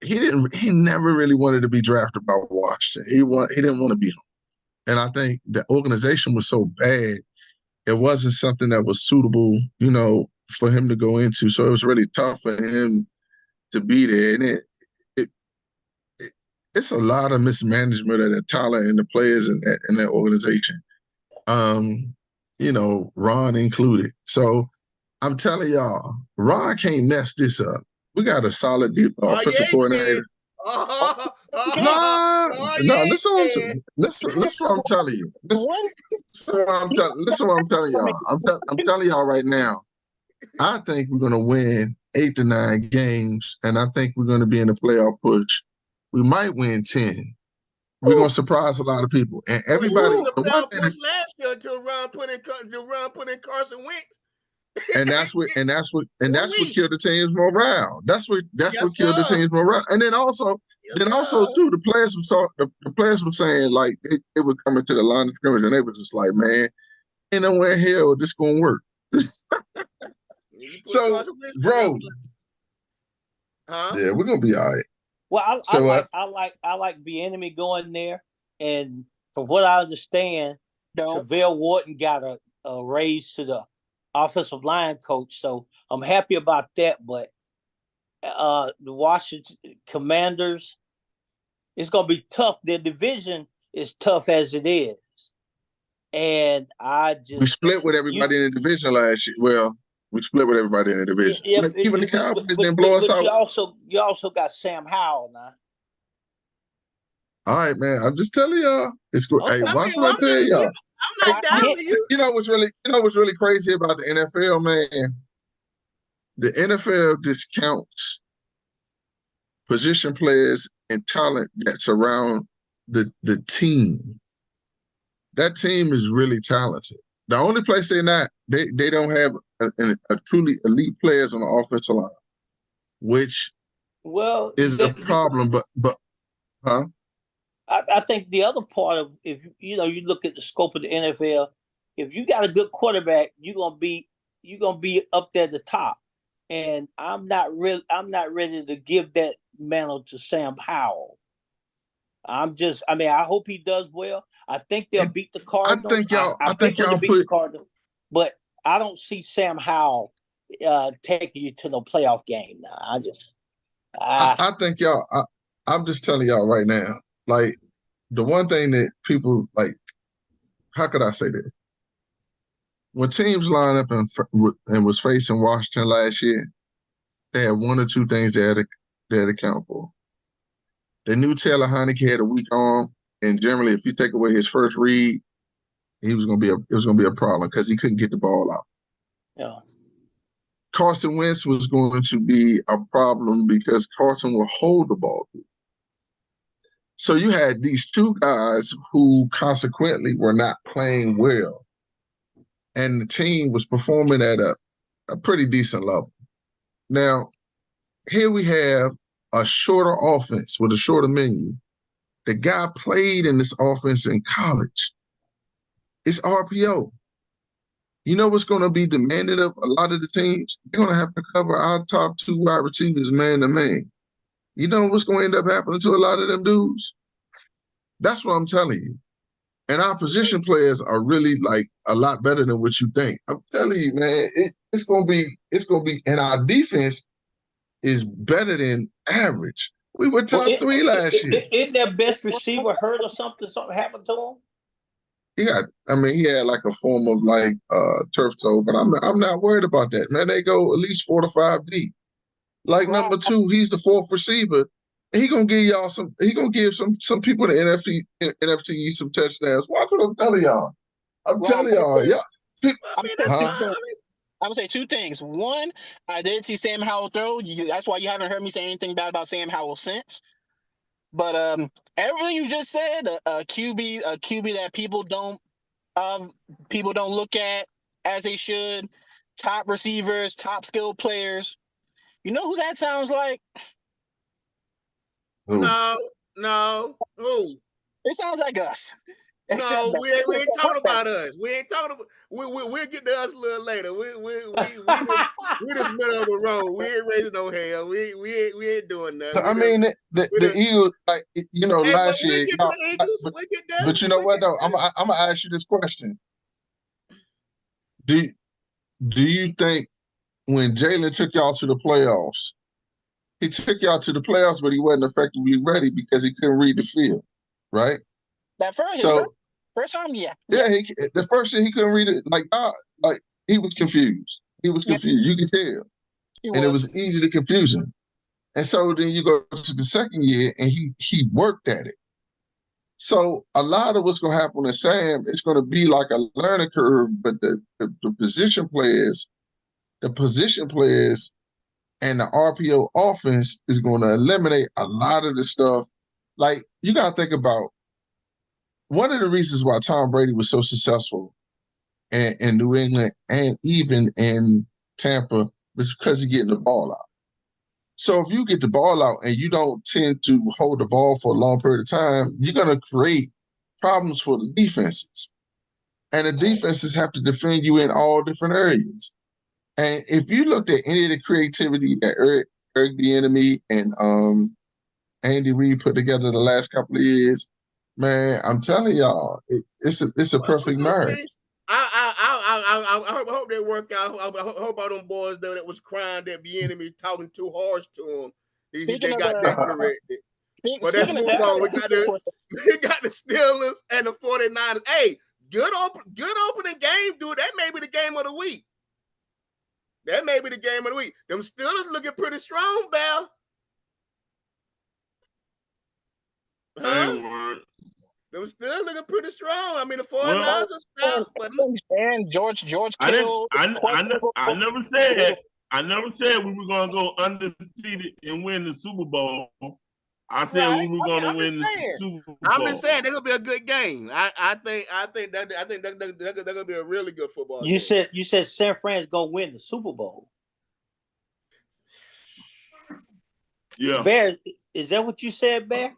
he never really wanted to be drafted by Washington. He didn't want to be home. And I think the organization was so bad, it wasn't something that was suitable, for him to go into. So it was really tough for him to be there. And it's a lot of mismanagement of the talent and the players in that organization. Ron included. So I'm telling y'all, Ron can't mess this up. We got a solid offensive coordinator. No, listen what I'm telling you. Listen what I'm telling y'all. I'm telling y'all right now. I think we're gonna win 8 to 9 games, and I think we're gonna be in the playoff push. We might win 10. We're gonna surprise a lot of people, and everybody. The playoff push last year until Ron put in Carson Wentz. And that's what killed the team's morale. That's what killed the sir. team's morale. And then also too, the players were saying like it would come into the line of scrimmage and they were just like, man, ain't nowhere in hell this gonna work. So, bro, yeah, we're gonna be all right. Well, I like Bieniemy going there, and from what I understand, Travell Wharton got a raise to the offensive line coach, so I'm happy about that. But the Washington Commanders, it's gonna be tough. Their division is tough as it is, and we split with everybody in the division last year. Well, we split with everybody in the division. Even the Cowboys didn't blow us out. You also got Sam Howell now. All right, man. I'm just telling y'all. It's good. Okay. Hey, watch what I tell y'all. I'm not down with you. You know what's really crazy about the NFL, man? The NFL discounts position players and talent that surround the team. That team is really talented. The only place they're not, they don't have a truly elite players on the offensive line, which is a problem. But huh? I think the other part of, if you look at the scope of the NFL, if you got a good quarterback, you're gonna be up there at the top. And I'm not ready to give that mantle to Sam Howell. I hope he does well. I think they'll beat the Cardinals. I think y'all beat the Cardinals, but I don't see Sam Howell taking you to no playoff game now. I think y'all. I'm just telling y'all right now. Like, the one thing that people like, how could I say this? When teams line up and was facing Washington last year, they had one or two things they had to account for. They knew Taylor Heineke had a weak arm, and generally, if you take away his first read, it was gonna be a problem because he couldn't get the ball out. Yeah. Carson Wentz was going to be a problem because Carson will hold the ball. So you had these two guys who consequently were not playing well, and the team was performing at a pretty decent level. Now, here we have a shorter offense with a shorter menu. The guy played in this offense in college. It's RPO. You know what's going to be demanded of a lot of the teams? They're going to have to cover our top two wide receivers man to man. You know what's going to end up happening to a lot of them dudes? That's what I'm telling you. And our position players are really like a lot better than what you think. I'm telling you, man, it's gonna be, and our defense is better than average. We were top 3 last year. Isn't their best receiver hurt or something? Something happened to him? He had like a form of like turf toe, but I'm not worried about that, man. They go at least 4 to 5 deep. Like number 2, he's the 4th receiver. He gonna give y'all some. He gonna give some people in the NFC some touchdowns. Watch what I'm telling y'all. I'm telling y'all, yeah. I'm gonna say 2 things. One, I did see Sam Howell throw. That's why you haven't heard me say anything bad about Sam Howell since. But everything you just said, a QB that people don't look at as they should. Top receivers, top skilled players. You know who that sounds like? Who? No. Who? It sounds like us. No, we ain't talking about us. We ain't talking about. We'll get to us a little later. We just middle of the road. We ain't raising no hell. We ain't doing nothing. I mean, the Eagles, like last year. But you know what though? I'm gonna ask you this question. Do you think when Jalen took y'all to the playoffs, he took y'all to the playoffs, but he wasn't effectively ready because he couldn't read the field, right? That first time, yeah. Yeah, the first year he couldn't read it. Like he was confused. He was confused. You could tell, it was easy to confuse him. And so then you go to the second year, and he worked at it. So a lot of what's going to happen to Sam is going to be like a learning curve, but the position players, and the RPO offense is going to eliminate a lot of the stuff. Like, you got to think about one of the reasons why Tom Brady was so successful in New England and even in Tampa is because he's getting the ball out. So if you get the ball out and you don't tend to hold the ball for a long period of time, you're going to create problems for the defenses. And the defenses have to defend you in all different areas. And if you looked at any of the creativity that Eric Bieniemy and Andy Reid put together the last couple of years, man, I'm telling y'all, it's a perfect marriage. I hope they work out. I hope all them boys though that was crying that Bieniemy talking too harsh to them. They got that corrected. But let's move on. We got the Steelers and the 49ers. Hey, good opening game, dude. That may be the game of the week. Them Steelers looking pretty strong, Bell. Huh? Them still looking pretty strong. I mean, the 49ers are stout, but and George Kittle. I never said we were gonna go undefeated and win the Super Bowl. I said we were gonna win the Super Bowl. I'm just saying they're gonna be a good game. I think they're gonna be a really good football game. You said San Fran's gonna win the Super Bowl. Yeah. Bear, is that what you said, Bear?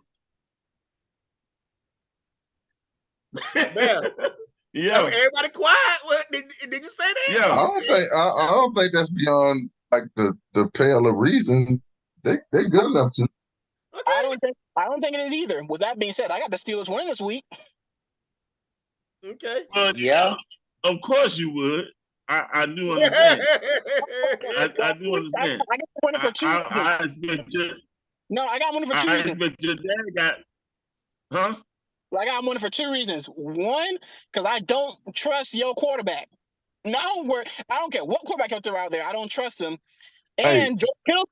Bear. Yeah. Everybody quiet. What did you say that? Yeah. I don't think that's beyond like the pale of reason. They good enough to. Okay. I don't think it is either. With that being said, I got the Steelers winning this week. Okay. Yeah. Of course you would. I do understand. I do understand. I got one for two. I expect your. No, I got one for two I reasons. expect your dad got. Huh? I got one for two reasons. One, because I don't trust your quarterback. No, I don't care what quarterback out there. I don't trust him. And George Kittle.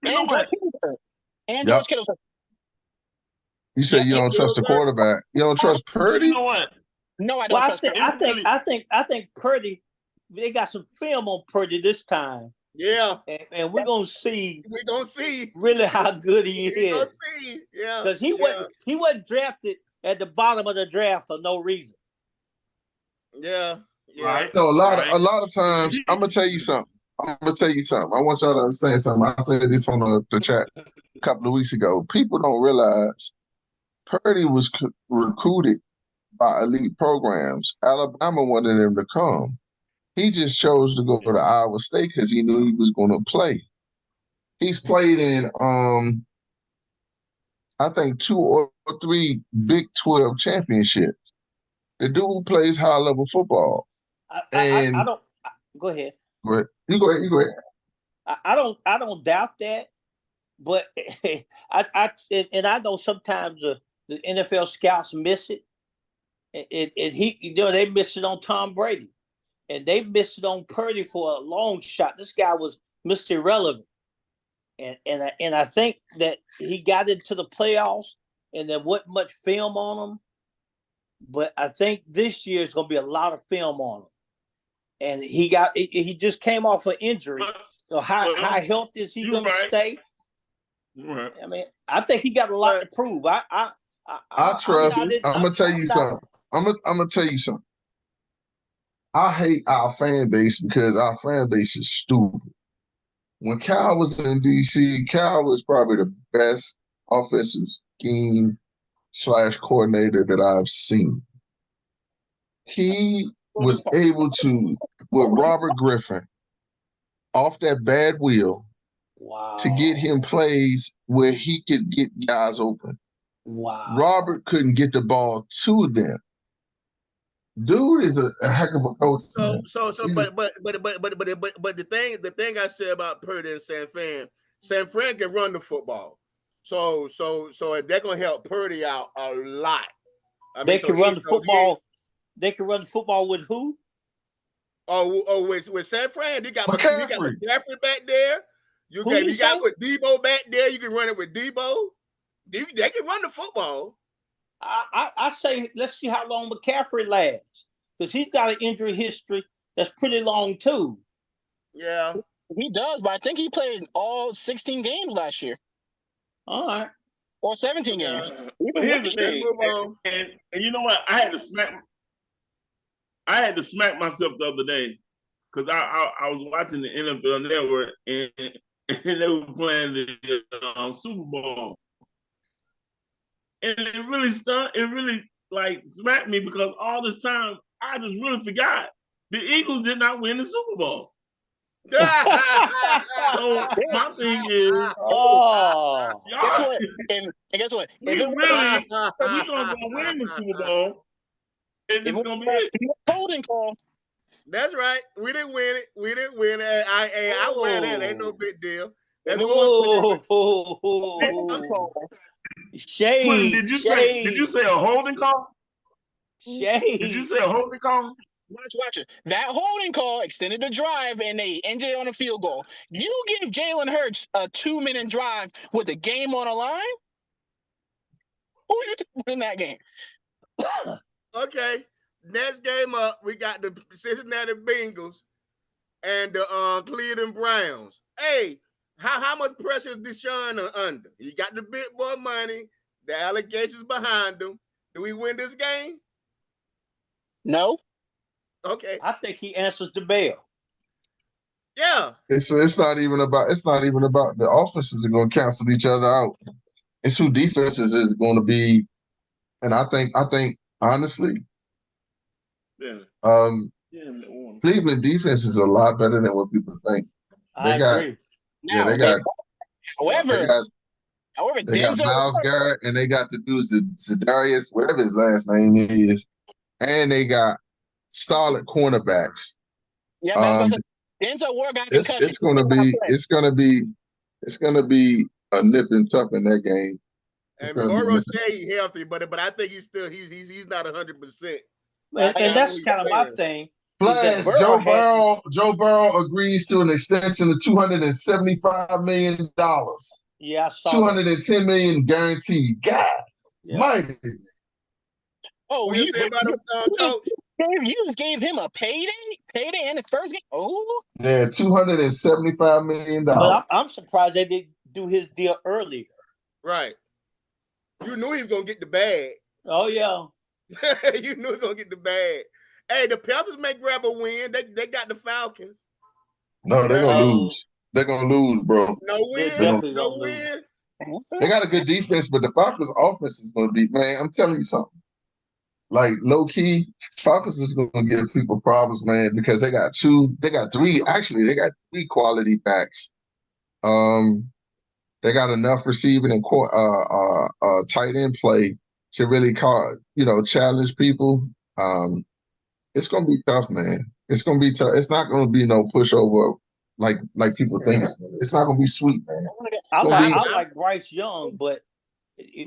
George Kittle. You say you don't trust the quarterback. You don't trust Purdy? You know what? No, I don't trust Purdy. I think Purdy. They got some film on Purdy this time. Yeah. And we're gonna see. We're gonna see really how good he is. We're gonna see. Yeah. Because he wasn't drafted at the bottom of the draft for no reason. Yeah. Right. So a lot of times, I'm gonna tell you something. I want y'all to understand something. I said this on the chat a couple of weeks ago. People don't realize Purdy was recruited by elite programs. Alabama wanted him to come. He just chose to go to Iowa State because he knew he was going to play. He's played in, I think, 2 or 3 Big 12 championships. The dude plays high-level football. I don't. Go ahead. Go ahead. You go ahead. I don't doubt that, but I know sometimes the NFL scouts miss it, and they miss it on Tom Brady, and they missed it on Purdy for a long shot. This guy was Mr. Irrelevant, and I think that he got into the playoffs, and there wasn't much film on him, but I think this year is going to be a lot of film on him. And he just came off an injury. So how healthy is he going to stay? Right. I mean, I think he got a lot to prove. I trust him. I'm gonna tell you something. I'm gonna tell you something. I hate our fan base because our fan base is stupid. When Cal was in DC, Cal was probably the best offensive scheme / coordinator that I've seen. He was able to, with Robert Griffin, off that bad wheel, to get him plays where he could get guys open. Wow. Robert couldn't get the ball to them. Dude is a heck of a coach. But the thing I said about Purdy and San Fran can run the football. So they're gonna help Purdy out a lot. They can run the football. They can run the football with who? With San Fran, you got McCaffrey back there. You got to put Debo back there. You can run it with Debo. They can run the football. I say let's see how long McCaffrey lasts, because he's got an injury history that's pretty long too. Yeah, he does, but I think he played all 16 games last year. All right, or 17 games. But here's the thing, and you know what? I I had to smack myself the other day because I was watching the NFL Network and they were playing the Super Bowl, and it really like smacked me because all this time I just really forgot the Eagles did not win the Super Bowl. So my thing is, Oh, y'all, guess what? we gonna go win the Super Bowl, and it's gonna be it. Holding call. That's right. We didn't win it. We didn't win it. I wear that. Ain't no big deal. That's Shade. Did you say a holding call? Shade. Did you say a holding call? Watch it. That holding call extended the drive and they ended it on a field goal. You give Jalen Hurts a 2-minute drive with the game on the line? Who are you in that game? Okay. Next game up, we got the Cincinnati Bengals and the Cleveland Browns. Hey, how much pressure is Deshaun under? He got the big boy money, the allegations behind him. Do we win this game? No. Okay. I think he answers the bell. Yeah. It's not even about the offenses are going to cancel each other out. It's who defenses is going to be, and I think honestly, Cleveland defense is a lot better than what people think. I agree. They got Denzel Myles Garrett, and they got the dude Za'Darius, whatever his last name is, and they got solid cornerbacks. Yeah, Denzel Ward got concussion. It's gonna be a nip and tuck in that game. And Morrow say healthy, but I think he's not 100%. And that's kind of my thing. Flash, Joe Burrow agrees to an extension of $275 million. Yeah, I saw $210 million guaranteed. God, mighty. Oh, you just gave him a payday in his first game. Oh, yeah, $275 million. But I'm surprised they didn't do his deal earlier. Right. You knew he was gonna get the bag. Oh yeah. You knew he was gonna get the bag. Hey, the Panthers may grab a win. They got the Falcons. No, they're gonna lose. They're gonna lose, bro. No win. No win. They got a good defense, but the Falcons' offense is gonna be, man. I'm telling you something. Like low key, Falcons is gonna give people problems, man, because they got three quality backs. They got enough receiving and tight end play to really challenge people. It's gonna be tough, man. It's gonna be tough. It's not gonna be no pushover like people think. It's not gonna be sweet, man. I like Bryce Young, but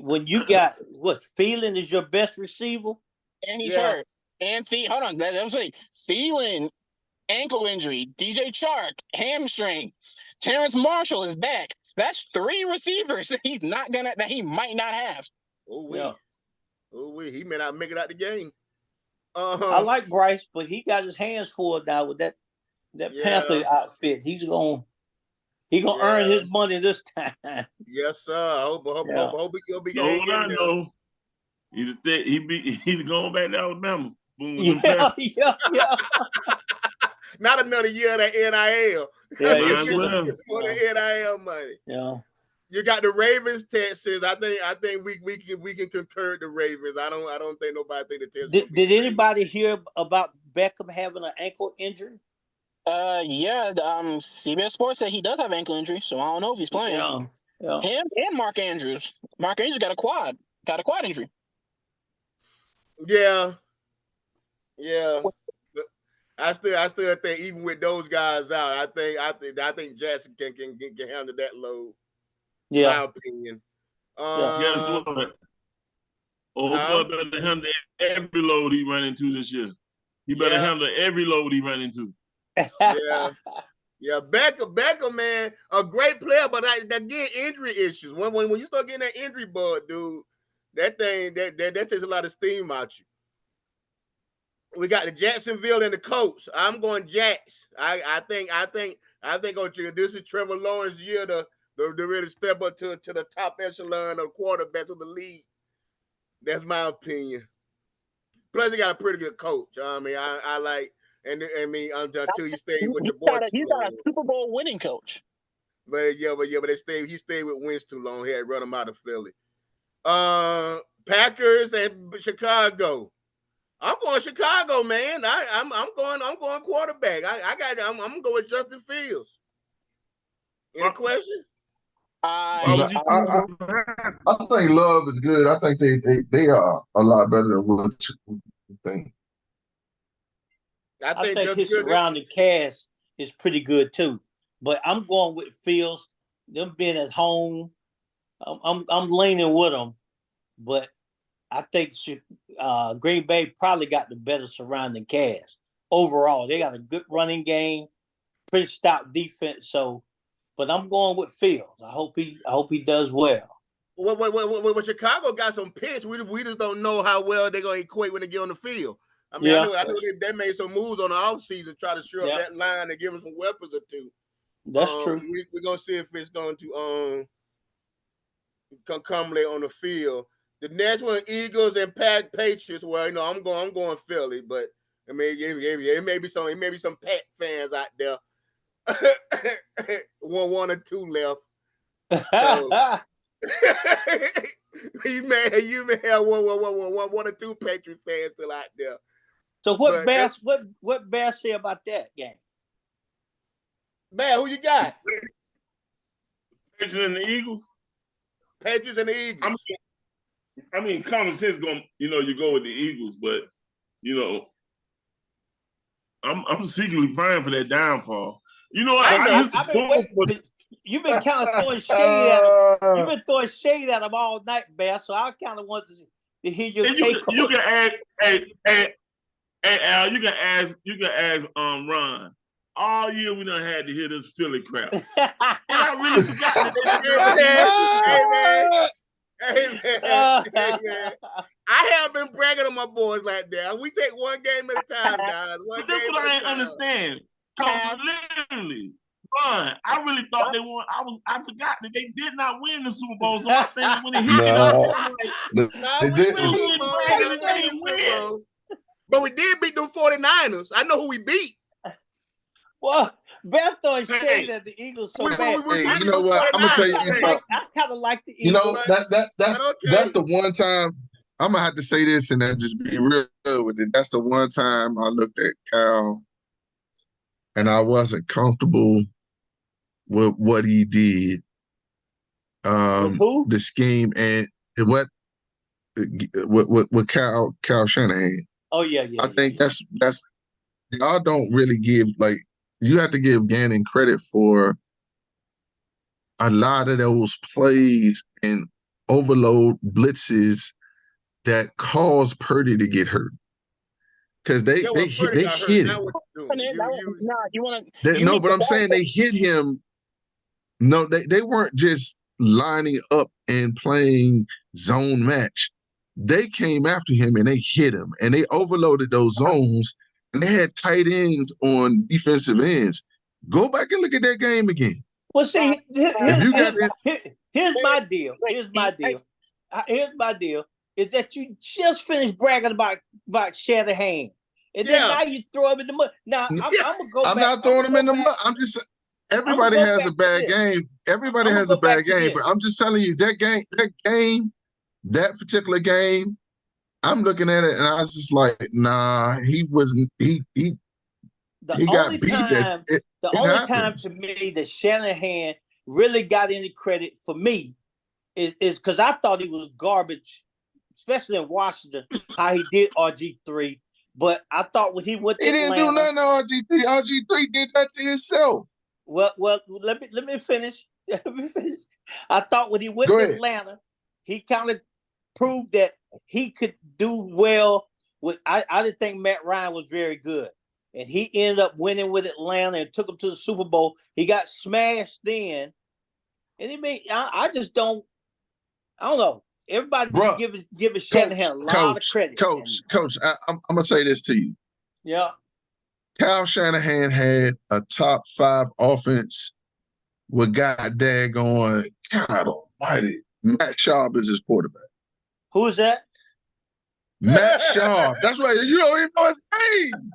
when you got Thielen is your best receiver, and he's hurt, and hold on, let me say Thielen ankle injury, DJ Chark hamstring, Terrence Marshall is back. That's 3 receivers that he might not have. He may not make it out the game. I like Bryce, but he got his hands full now with that Panther outfit. He's gonna earn his money this time. Yes, sir. I hope he'll be hanging in there. No. He's going back to Alabama. Yeah. Not another year of that NIL. For the NIL money. Yeah. You got the Ravens, Texans. I think we can concur the Ravens. I don't think nobody think the Texans. Did anybody hear about Beckham having an ankle injury? CBS Sports said he does have ankle injury, so I don't know if he's playing. Yeah. Him and Mark Andrews. Mark Andrews got a quad injury. Yeah. I still think even with those guys out, I think Jackson can handle that load. Yeah. My opinion. Guess what? Boy better handle every load he run into this year. He better handle every load he run into. Yeah. Beckham, man, a great player, but again, injury issues. When you start getting that injury bug, dude, that thing that takes a lot of steam out you. We got the Jacksonville and the Colts. I'm going Jacks. I think this is Trevor Lawrence's year to really step up to the top echelon of quarterbacks of the league. That's my opinion. Plus, he got a pretty good coach. I mean, I like, and I mean, until he stayed with the boy He's too got a long. Super Bowl winning coach. But he stayed with Wentz too long. He had to run him out of Philly. Packers and Chicago. I'm going Chicago, man. I'm going quarterback. I'm going to go with Justin Fields. Any question? Why would you I think Love is good. I think they are a lot better than what you think. I think his surrounding cast is pretty good too. But I'm going with Fields. Them being at home, I'm leaning with them. But I think Green Bay probably got the better surrounding cast overall. They got a good running game, pretty stout defense. So, but I'm going with Fields. I hope he does well. Well, Chicago got some picks. We just don't know how well they're gonna equate when they get on the field. I mean, I know they made some moves on the offseason, try to shore up that line and give them some weapons or two. That's true. We're gonna see if it's going to come late on the field. The next one, Eagles and Patriots. Well, I'm going Philly, but I mean, it may be some Pat fans out there. one or two left. So you may have one or two Patriot fans still out there. So what Bear say about that game? Bear, who you got? Patriots and the Eagles. Patriots and the Eagles. I mean, common sense you go with the Eagles, but I'm secretly praying for that downfall. You know what? You've been kind of throwing shade at him. You've been throwing shade at him all night, Bear. So I kind of want to hear your take on it. You can ask, hey Al, you can ask Ron. All year we done had to hear this Philly crap. And I really forgot that Hey man. I have been bragging on my boys like that. We take one game at a time, guys. That's what I didn't understand. Literally, Ron, I really thought they won. I forgot that they did not win the Super Bowl. So I think when it hit they didn't. But we did beat them 49ers. I know who we beat. Well, Bear throwing shade at the Eagles so bad. You know what? I'm gonna tell you something. I kind of like the Eagles. You know that's the one time I'm gonna have to say this and then just be real with it. That's the one time I looked at Cal and I wasn't comfortable with what he did. With who? The scheme and what with Cal Shanahan. Oh yeah. I think that's y'all don't really give you have to give Gannon credit for a lot of those plays and overload blitzes that caused Purdy to get hurt. Because they hit him. But I'm saying they hit him. No, they weren't just lining up and playing zone match. They came after him and they hit him and they overloaded those zones and they had tight ends on defensive ends. Go back and look at that game again. Well, see, here's my deal. Here's my deal. Is that you just finished bragging about Shanahan. And then now you throw him in the mud. Now, I'm going to go back. I'm not throwing him in the mud. I'm just everybody has a bad game. Everybody has a bad game. But I'm just telling you, that particular game, I'm looking at it and I was just like, nah, he wasn't. He got beat. The only time to me that Shanahan really got any credit for me is because I thought he was garbage, especially in Washington, how he did RG3. But I thought when he went to Atlanta, didn't do nothing to RG3. RG3 did that to himself. Well, let me finish. I thought when he went to Atlanta, he kind of proved that he could do well with. I didn't think Matt Ryan was very good, and he ended up winning with Atlanta and took him to the Super Bowl. He got smashed then, and he made. I just don't. I don't know. Everybody give Shanahan a lot of credit. Coach, I'm gonna say this to you. Yeah. Kyle Shanahan had a top 5 offense with God Almighty. Matt Schaub is his quarterback. Who is that? Matt Sharp. That's right. You don't even know his name.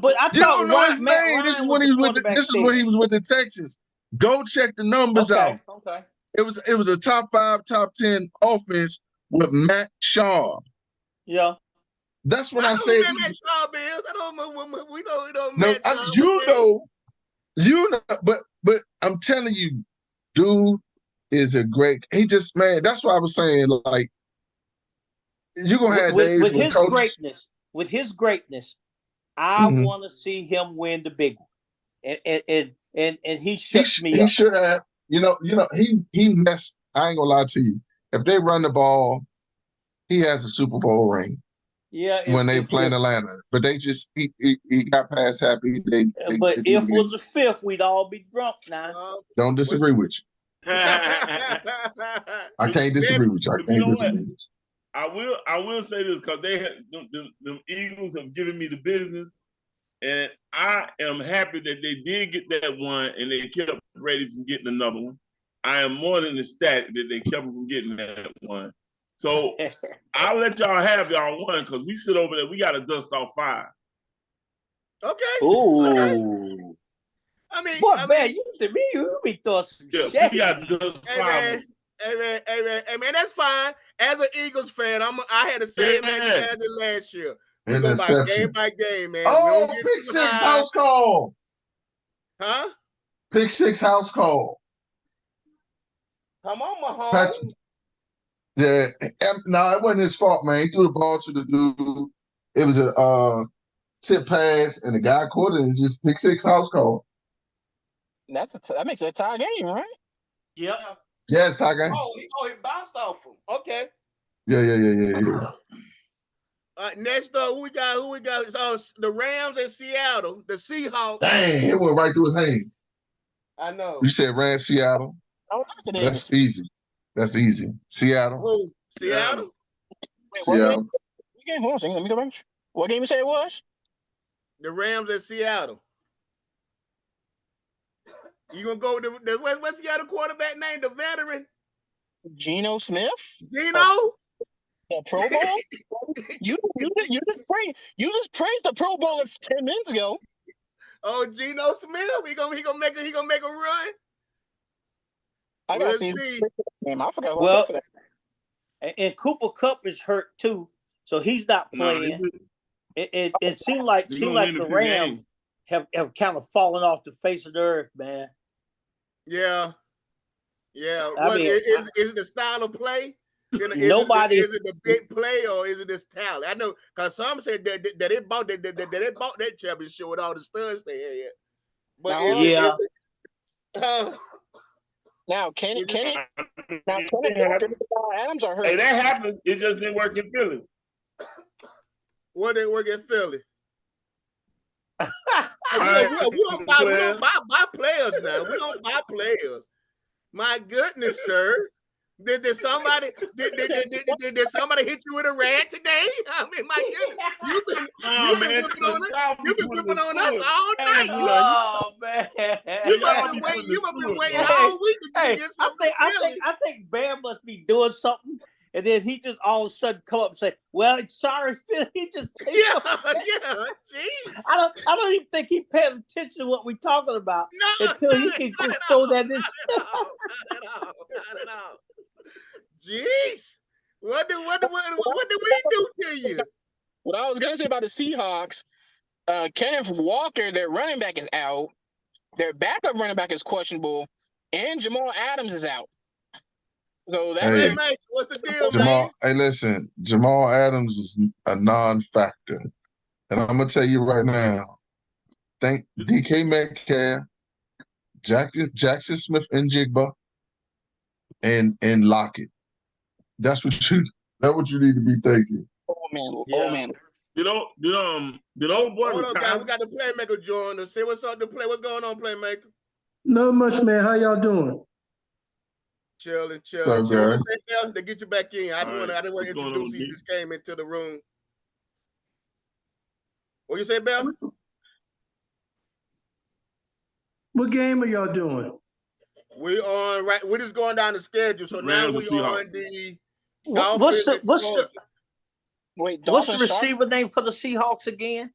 But I You don't know his Matt name. Ryan This is when he was with. This is when he was with the Texans. Go check the numbers out. Okay. It was a top 5, top 10 offense with Matt Sharp. Yeah. That's when I said Matt Sharp is. I don't know. We know. No, Matt Sharp, you know. But I'm telling you, dude is a great. He just that's why I was saying like you're gonna have days with when his coaches, greatness. With his greatness, I want to see him win the big one, and he shuts me up. He should have. You know. He messed. I ain't gonna lie to you. If they run the ball, he has a Super Bowl ring. Yeah, when they play in Atlanta, but they just he got past happy. But if it was the 5th, we'd all be drunk now. Don't disagree with you. I can't disagree with you. I can't disagree with you. I will say this because the Eagles have given me the business, and I am happy that they did get that one and they kept Brady from getting another one. I am more than ecstatic that they kept him from getting that one. So I'll let y'all have y'all one because we sit over there. We got to dust off 5. Okay. Ooh. Okay. I mean, you be throwing some shit. We got to dust 5. Hey man, that's fine. As an Eagles fan, I had the same as last year. We go by game, man. Oh, pick 6 house call. Huh? Pick 6 house call. Come on, Mahomes. Yeah, no, it wasn't his fault, man. He threw the ball to the dude. It was a tip pass, and the guy caught it and just pick 6 house call. That makes it a tie game, right? Yep. Yeah, it's tie game. He bounced off him. Okay. Yeah. All right, next up, who we got? So the Rams in Seattle, the Seahawks. Dang, it went right through his hands. I know. You said Rams, Seattle. That's easy. Seattle. Who? Seattle? Seattle. Hold on a second. Let me go back. What game you say it was? The Rams in Seattle. You gonna go with the what's Seattle quarterback name? The veteran? Geno Smith? Geno? The Pro Bowl? you just praised the Pro Bowl 10 minutes ago. Oh, Geno Smith? He gonna make a run? I gotta see. I forgot. Well, and Cooper Kupp is hurt too, so he's not playing. It seemed like the Rams have kind of fallen off the face of the earth, man. Yeah. Is it the style of play? Nobody. Is it the big play or is it this talent? I know because some said that they bought that championship with all the studs they had. But now Kenny Adams are hurt. Hey, that happens. It just didn't work in Philly. What didn't work in Philly? We don't buy players now. We don't buy players. My goodness, sir. Did somebody hit you with a rag today? I mean, my goodness, you've been whipping on us all night. Oh man, you've been waiting all week to get something. I think Bear must be doing something, and then he just all of a sudden come up and say, "Well, sorry, Phil." He just yeah. Jeez. I don't even think he paid attention to what we're talking about until he can just throw that in. Not at all. Jeez, what did we do to you? What I was gonna say about the Seahawks, Kenneth Walker, their running back, is out. Their backup running back is questionable, and Jamal Adams is out. So that's mate, what's the deal, Jamal? Man? Hey, listen, Jamal Adams is a non-factor, and I'm gonna tell you right now. Thank DK Metcalf, Jackson Smith and Jigba, and Lockett. That's what you need to be thinking. Oh man. Did old boy Hold on, guys. We got the playmaker join us. Say what's up to play. What's going on, playmaker? Not much, man. How y'all doing? Chilling. Okay. To get you back in. I didn't want to introduce you. You just came into the room. What you say, Bell? What game are y'all doing? We on right. We're just going down the schedule. So now we on the what's the Wait, What's the Dolphins Shark? receiver name for the Seahawks again?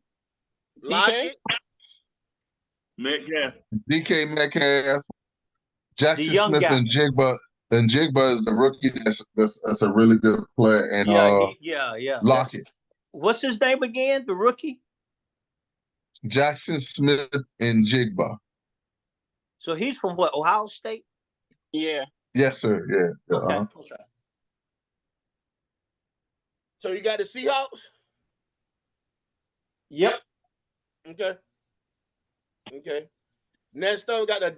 DK? Metcalf. DK Metcalf, The Jackson young Smith, guy. and Jigba. And Jigba is the rookie. That's a really good player. And Yeah. Lockett, What's his name again? The rookie. Jackson Smith, and Jigba. So he's from what? Ohio State. Yeah. Yes, sir. Yeah. Okay. Uh-huh. So you got the Seahawks? Yep. Okay. Next up, we got the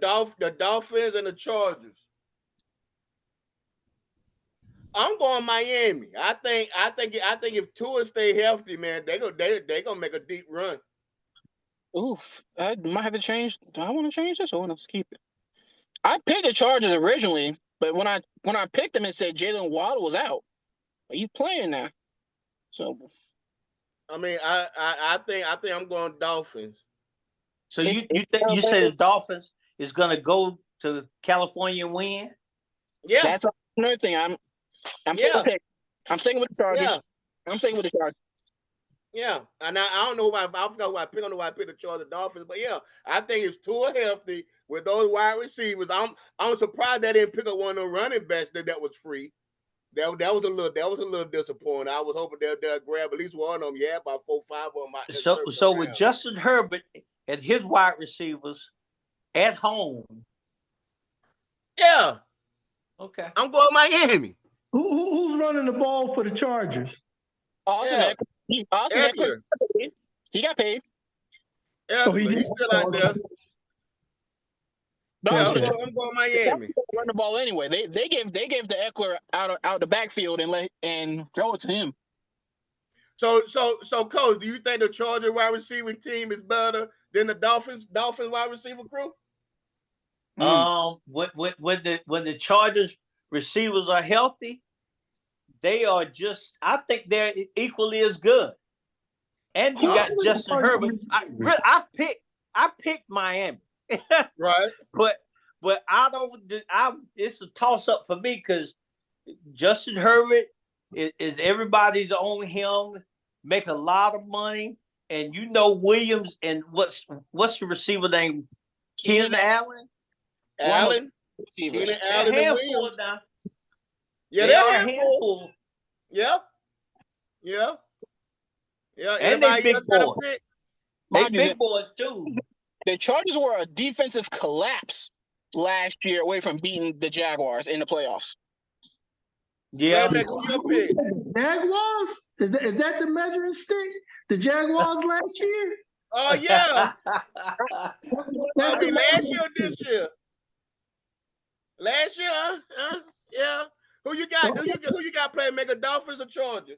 Dolphins and the Chargers. I'm going Miami. I think if Tua stay healthy, man, they gonna make a deep run. Oof. I might have to change. Do I want to change this or want to keep it? I picked the Chargers originally, but when I picked them, it said Jalen Waddle was out. He's playing now. So I mean, I think I'm going Dolphins. So you say the Dolphins is going to go to California and win? Yeah, that's another thing. I'm sticking with the Chargers. Yeah. I'm sticking with the Chargers. Yeah, and I don't know why I forgot who I picked. I don't know why I picked the Chargers Dolphins, but yeah, I think it's Tua healthy with those wide receivers. I'm surprised they didn't pick up one of the running backs that was free. That was a little disappointing. I was hoping they'll grab at least one of them. Yeah, about 4-5 of them out. So with Justin Herbert and his wide receivers at home. Yeah. Okay. I'm going Miami. Who's running the ball for the Chargers? Austin Eckler. He got paid. Yeah, he's still out there. No, I'm going Miami. Run the ball anyway. They gave the Eckler out the backfield and throw it to him. So, Coach, do you think the Chargers wide receiving team is better than the Dolphins wide receiver crew? When the Chargers receivers are healthy, they are just. I think they're equally as good. And you got Justin Herbert. I picked Miami. Right. But I don't. It's a toss up for me because Justin Herbert is everybody's on him. Make a lot of money, and Williams and what's the receiver name? Keenan Allen. Keenan Allen and Williams. Now. Yeah, they're a handful. Yeah. And they big boys. They big boys too. The Chargers were a defensive collapse last year away from beating the Jaguars in the playoffs. Yeah. Who your pick? Jaguars? Is that the measuring stick? The Jaguars last year? Oh yeah. I mean, last year or this year? Last year, yeah. Who you got? Who you got playing? Make a Dolphins or Chargers?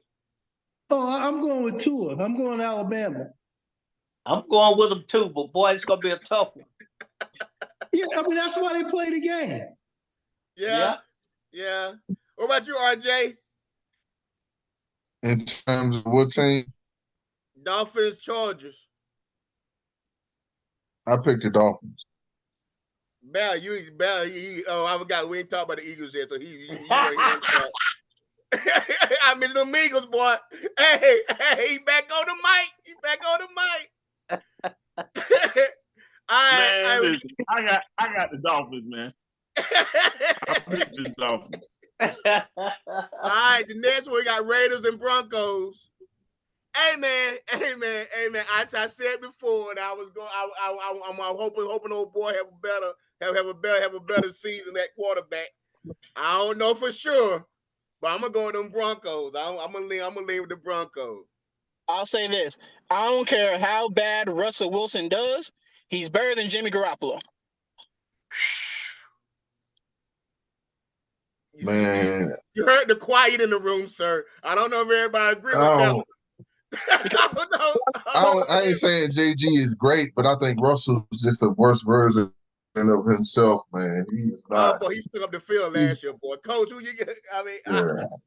Oh, I'm going with Tua. I'm going Alabama. I'm going with them too, but boy, it's gonna be a tough one. Yeah, I mean that's why they play the game. Yeah. What about you, RJ? In terms of what team? Dolphins, Chargers. I picked the Dolphins. Bell, I forgot we ain't talking about the Eagles yet, so he I mean, the Eagles, boy. Hey, he back on the mic. I got the Dolphins, man. I picked the Dolphins. All right, the next one we got Raiders and Broncos. Hey man. I said before that I was going. I'm hoping old boy have a better season at quarterback. I don't know for sure, but I'm gonna go with them Broncos. I'm gonna lean with the Broncos. I'll say this: I don't care how bad Russell Wilson does. He's better than Jimmy Garoppolo. Man, you heard the quiet in the room, sir. I don't know if everybody agree with that. I ain't saying JG is great, but I think Russell's just a worse version of himself, man. He's not. Boy, he stood up the field last year, boy. Coach, who you get? I mean,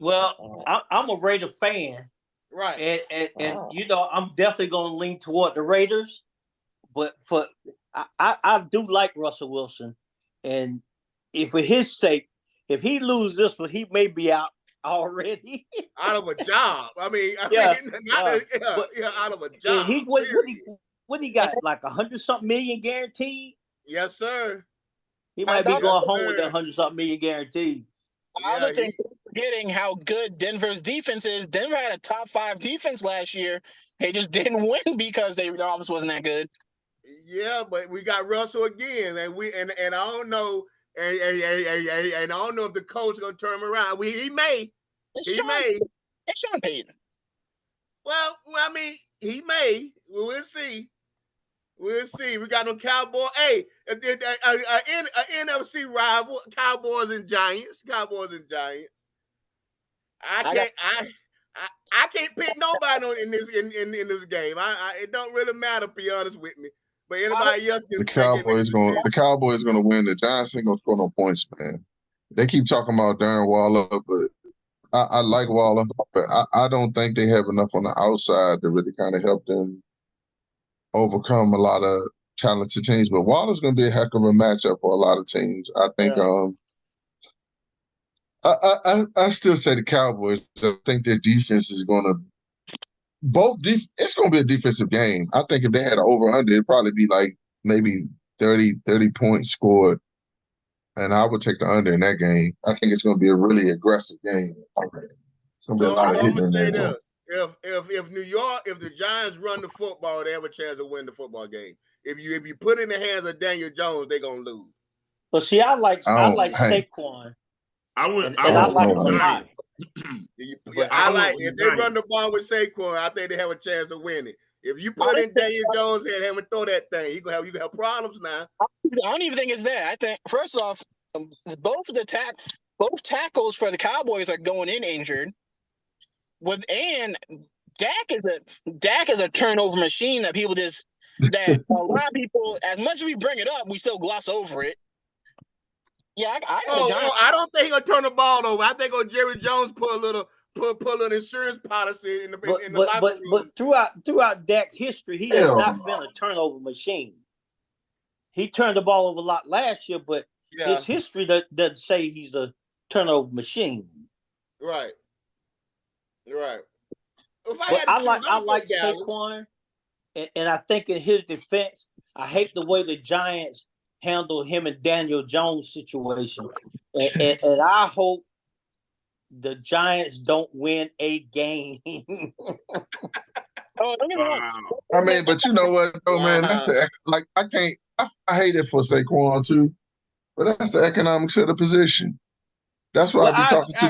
well, I'm a Raider fan, right? And I'm definitely going to lean toward the Raiders, but I do like Russell Wilson, and if for his sake, if he loses this one, he may be out already. Out of a job. I mean, Yeah, out of a and job. he what he got, like 100-something million guaranteed. Yes, sir. He might be thought- going Yes, home with that sir. 100-something million guaranteed. I also Yeah, think forgetting how good Denver's defense is. Denver had a top 5 defense last year. They just didn't win because their offense wasn't that good. yeah, but we got Russell again, and I don't know, and I don't know if the coach is gonna turn him around. He may. It's He Sean, may. it's Sean Payton. Well, I mean, he may. We'll see. We'll see. We got no Cowboy. Hey, an NFC rival, Cowboys and Giants. Cowboys and Giants. I can't pick nobody in this game. It don't really matter, to be honest with me. But anybody else can The pick Cowboys gonna win. The Giants ain't gonna score no points, man. They keep talking about Darren Waller, but I like Waller, but I don't think they have enough on the outside to really kind of help them overcome a lot of talented teams. But Waller's going to be a heck of a matchup for a lot of teams. I think. I still say the Cowboys. I think their defense is going to it's going to be a defensive game. I think if they had an over-under, it'd probably be like maybe 30 points scored. And I would take the under in that game. I think it's going to be a really aggressive game. It's going to be a lot of hitting in there. If the Giants run the football, they have a chance to win the football game. If you put it in the hands of Daniel Jones, they're gonna lose. But see, I like Saquon. I like him a lot. If they run the ball with Saquon, I think they have a chance to win it. If you put in Daniel Jones and have him throw that thing, you can have problems now. I don't even think it's that. I think first off, both tackles for the Cowboys are going in injured. Dak is a turnover machine that a lot of people, as much as we bring it up, we still gloss over it. Yeah, I don't think he'll turn the ball over. I think Jerry Jones put a little insurance policy in the locker room. But throughout Dak history, he has not been a turnover machine. He turned the ball over a lot last year, but his history doesn't say he's a turnover machine. Right. But I like Saquon, and I think in his defense, I hate the way the Giants handle him and Daniel Jones situation, and I hope the Giants don't win a game. I mean, but you know what, though, man? That's I hate it for Saquon too, but that's the economics of the position. That's why I be talking to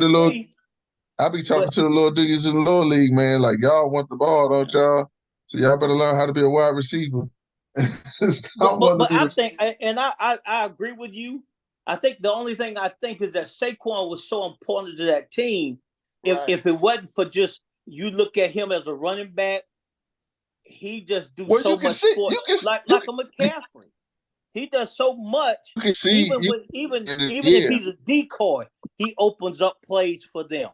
the little dudes in the lower league, man. Like, y'all want the ball, don't y'all? So y'all better learn how to be a wide receiver. but I think, and I agree with you. I think the only thing I think is that Saquon was so important to that team. If it wasn't for just you look at him as a running back, he just do so much for like a McCaffrey. He does so much. Even if he's a decoy, he opens up plays for them.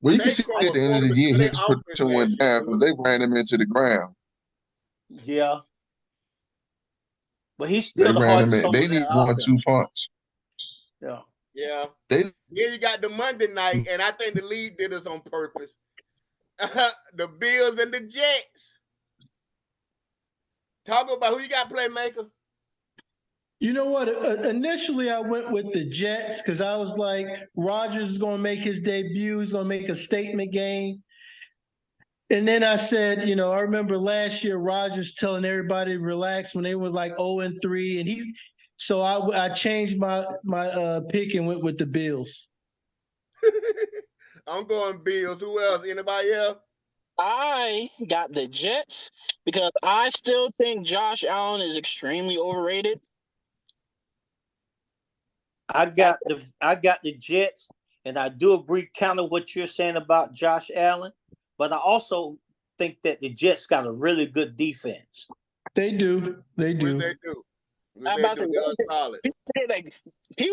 Well, you can see at the end of the year, his production went down because they ran him into the ground. Yeah. But he's still they need 1-2 punch. Yeah. Yeah. Then you got the Monday night, and I think the league did this on purpose. The Bills and the Jets. Talk about who you got, playmaker. You know what? Initially, I went with the Jets because I was like, Rodgers is going to make his debut. He's going to make a statement game. And then I said, I remember last year Rodgers telling everybody to relax when they were like 0-3, and so I changed my pick and went with the Bills. I'm going Bills. Who else? Anybody else? I got the Jets because I still think Josh Allen is extremely overrated. I got the Jets, and I do agree kind of what you're saying about Josh Allen, but I also think that the Jets got a really good defense. They do. People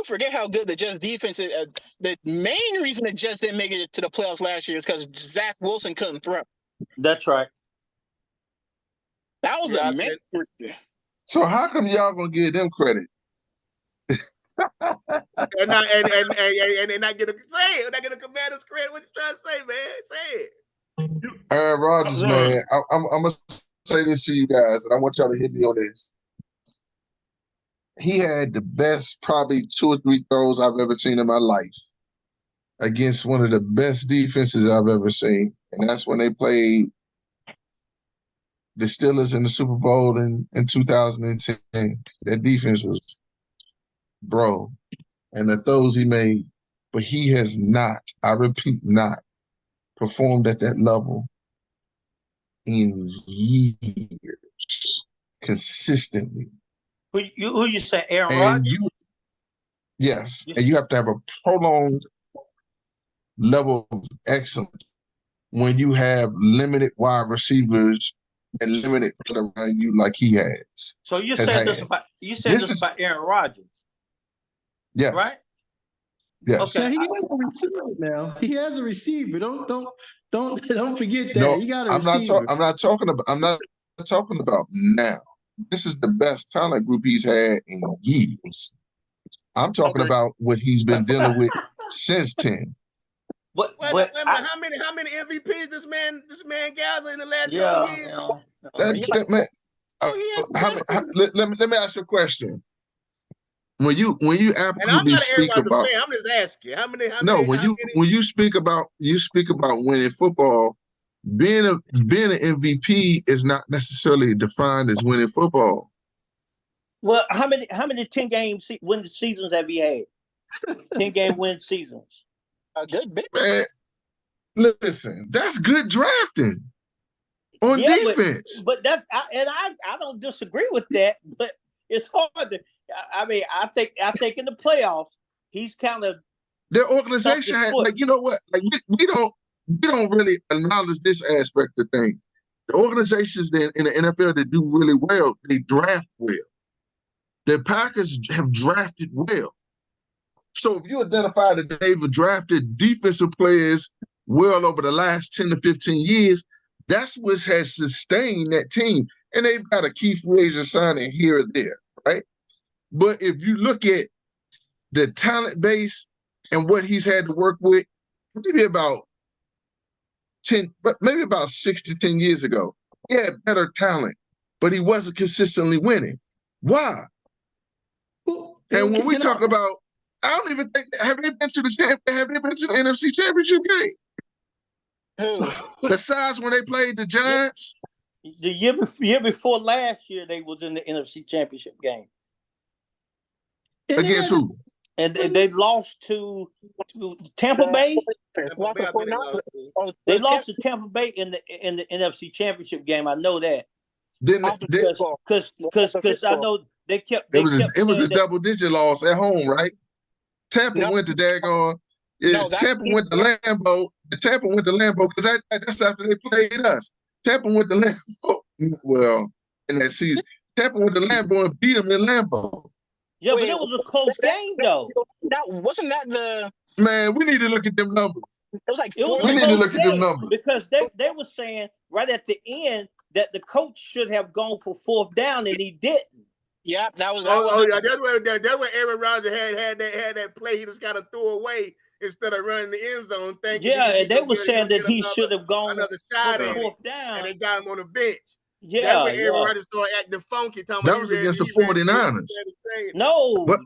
forget how good the Jets defense is. The main reason the Jets didn't make it to the playoffs last year is because Zach Wilson couldn't throw. That's right. That was a main reason. So how come y'all gonna give them credit? and not get a say it. Not get a Commanders credit. What you trying to say, man? Say it. Aaron Rodgers, man. I'm gonna say this to you guys, and I want y'all to hit me on this. He had the best, probably 2 or 3 throws I've ever seen in my life against one of the best defenses I've ever seen, and that's when they played the Steelers in the Super Bowl in 2010. That defense was, bro, and the throws he made, but he has not, I repeat, not performed at that level in years consistently. Who you say, Aaron Rodgers? Yes, and you have to have a prolonged level of excellence when you have limited wide receivers and limited around you like he has. So you're saying this about Aaron Rodgers? Yes. Right? Yes. Okay. He has a receiver now. He has a receiver. Don't forget that. No, he got a receiver. I'm not talking about now. This is the best talent group he's had in years. I'm talking about what he's been dealing with since 10. But how many MVPs this man gathered in the last couple of years? Let me ask you a question. When you absolutely speak about, I'm just asking when you speak about winning football, being an MVP is not necessarily defined as winning football. Well, how many 10-game win seasons have you had? 10-game win seasons. A good bit. Man, listen, that's good drafting on defense. But I don't disagree with that. But it's hard to. I mean, I think in the playoffs he's kind of their organization had, like, you know what? Like we don't really acknowledge this aspect of things. The organizations that in the NFL that do really well, they draft well. The Packers have drafted well. So if you identify that they've drafted defensive players well over the last 10 to 15 years, that's what has sustained that team. And they've got a key free agent signing here or there, right? But if you look at the talent base and what he's had to work with, maybe about 6 to 10 years ago, he had better talent, but he wasn't consistently winning. Why? And when we talk about, I don't even think, have they been to the NFC Championship game? Besides when they played the Giants? The year before last year, they was in the NFC Championship game. Against who? And they lost to Tampa Bay. They lost to Tampa Bay in the NFC Championship game. I know that. Because I know they kept. It was a double-digit loss at home, right? Tampa went to daggone. Tampa went to Lambeau. Tampa went to Lambeau because that's after they played us. Tampa went to Lambeau. Well, in that season, Tampa went to Lambeau and beat them in Lambeau. Yeah, but it was a close game, though. Wasn't that the? Man, we need to look at them numbers. It was like we need to look at them numbers because they were saying right at the end that the coach should have gone for 4th down and he didn't. Yeah, that was. Yeah, that's where Aaron Rodgers had that play. He just got to throw away instead of running the end zone. And they were saying that he should have gone another shot for at 4th down, and they got him on the bench. Yeah, that's where Aaron Rodgers started acting funky. That was against the 49ers. No, but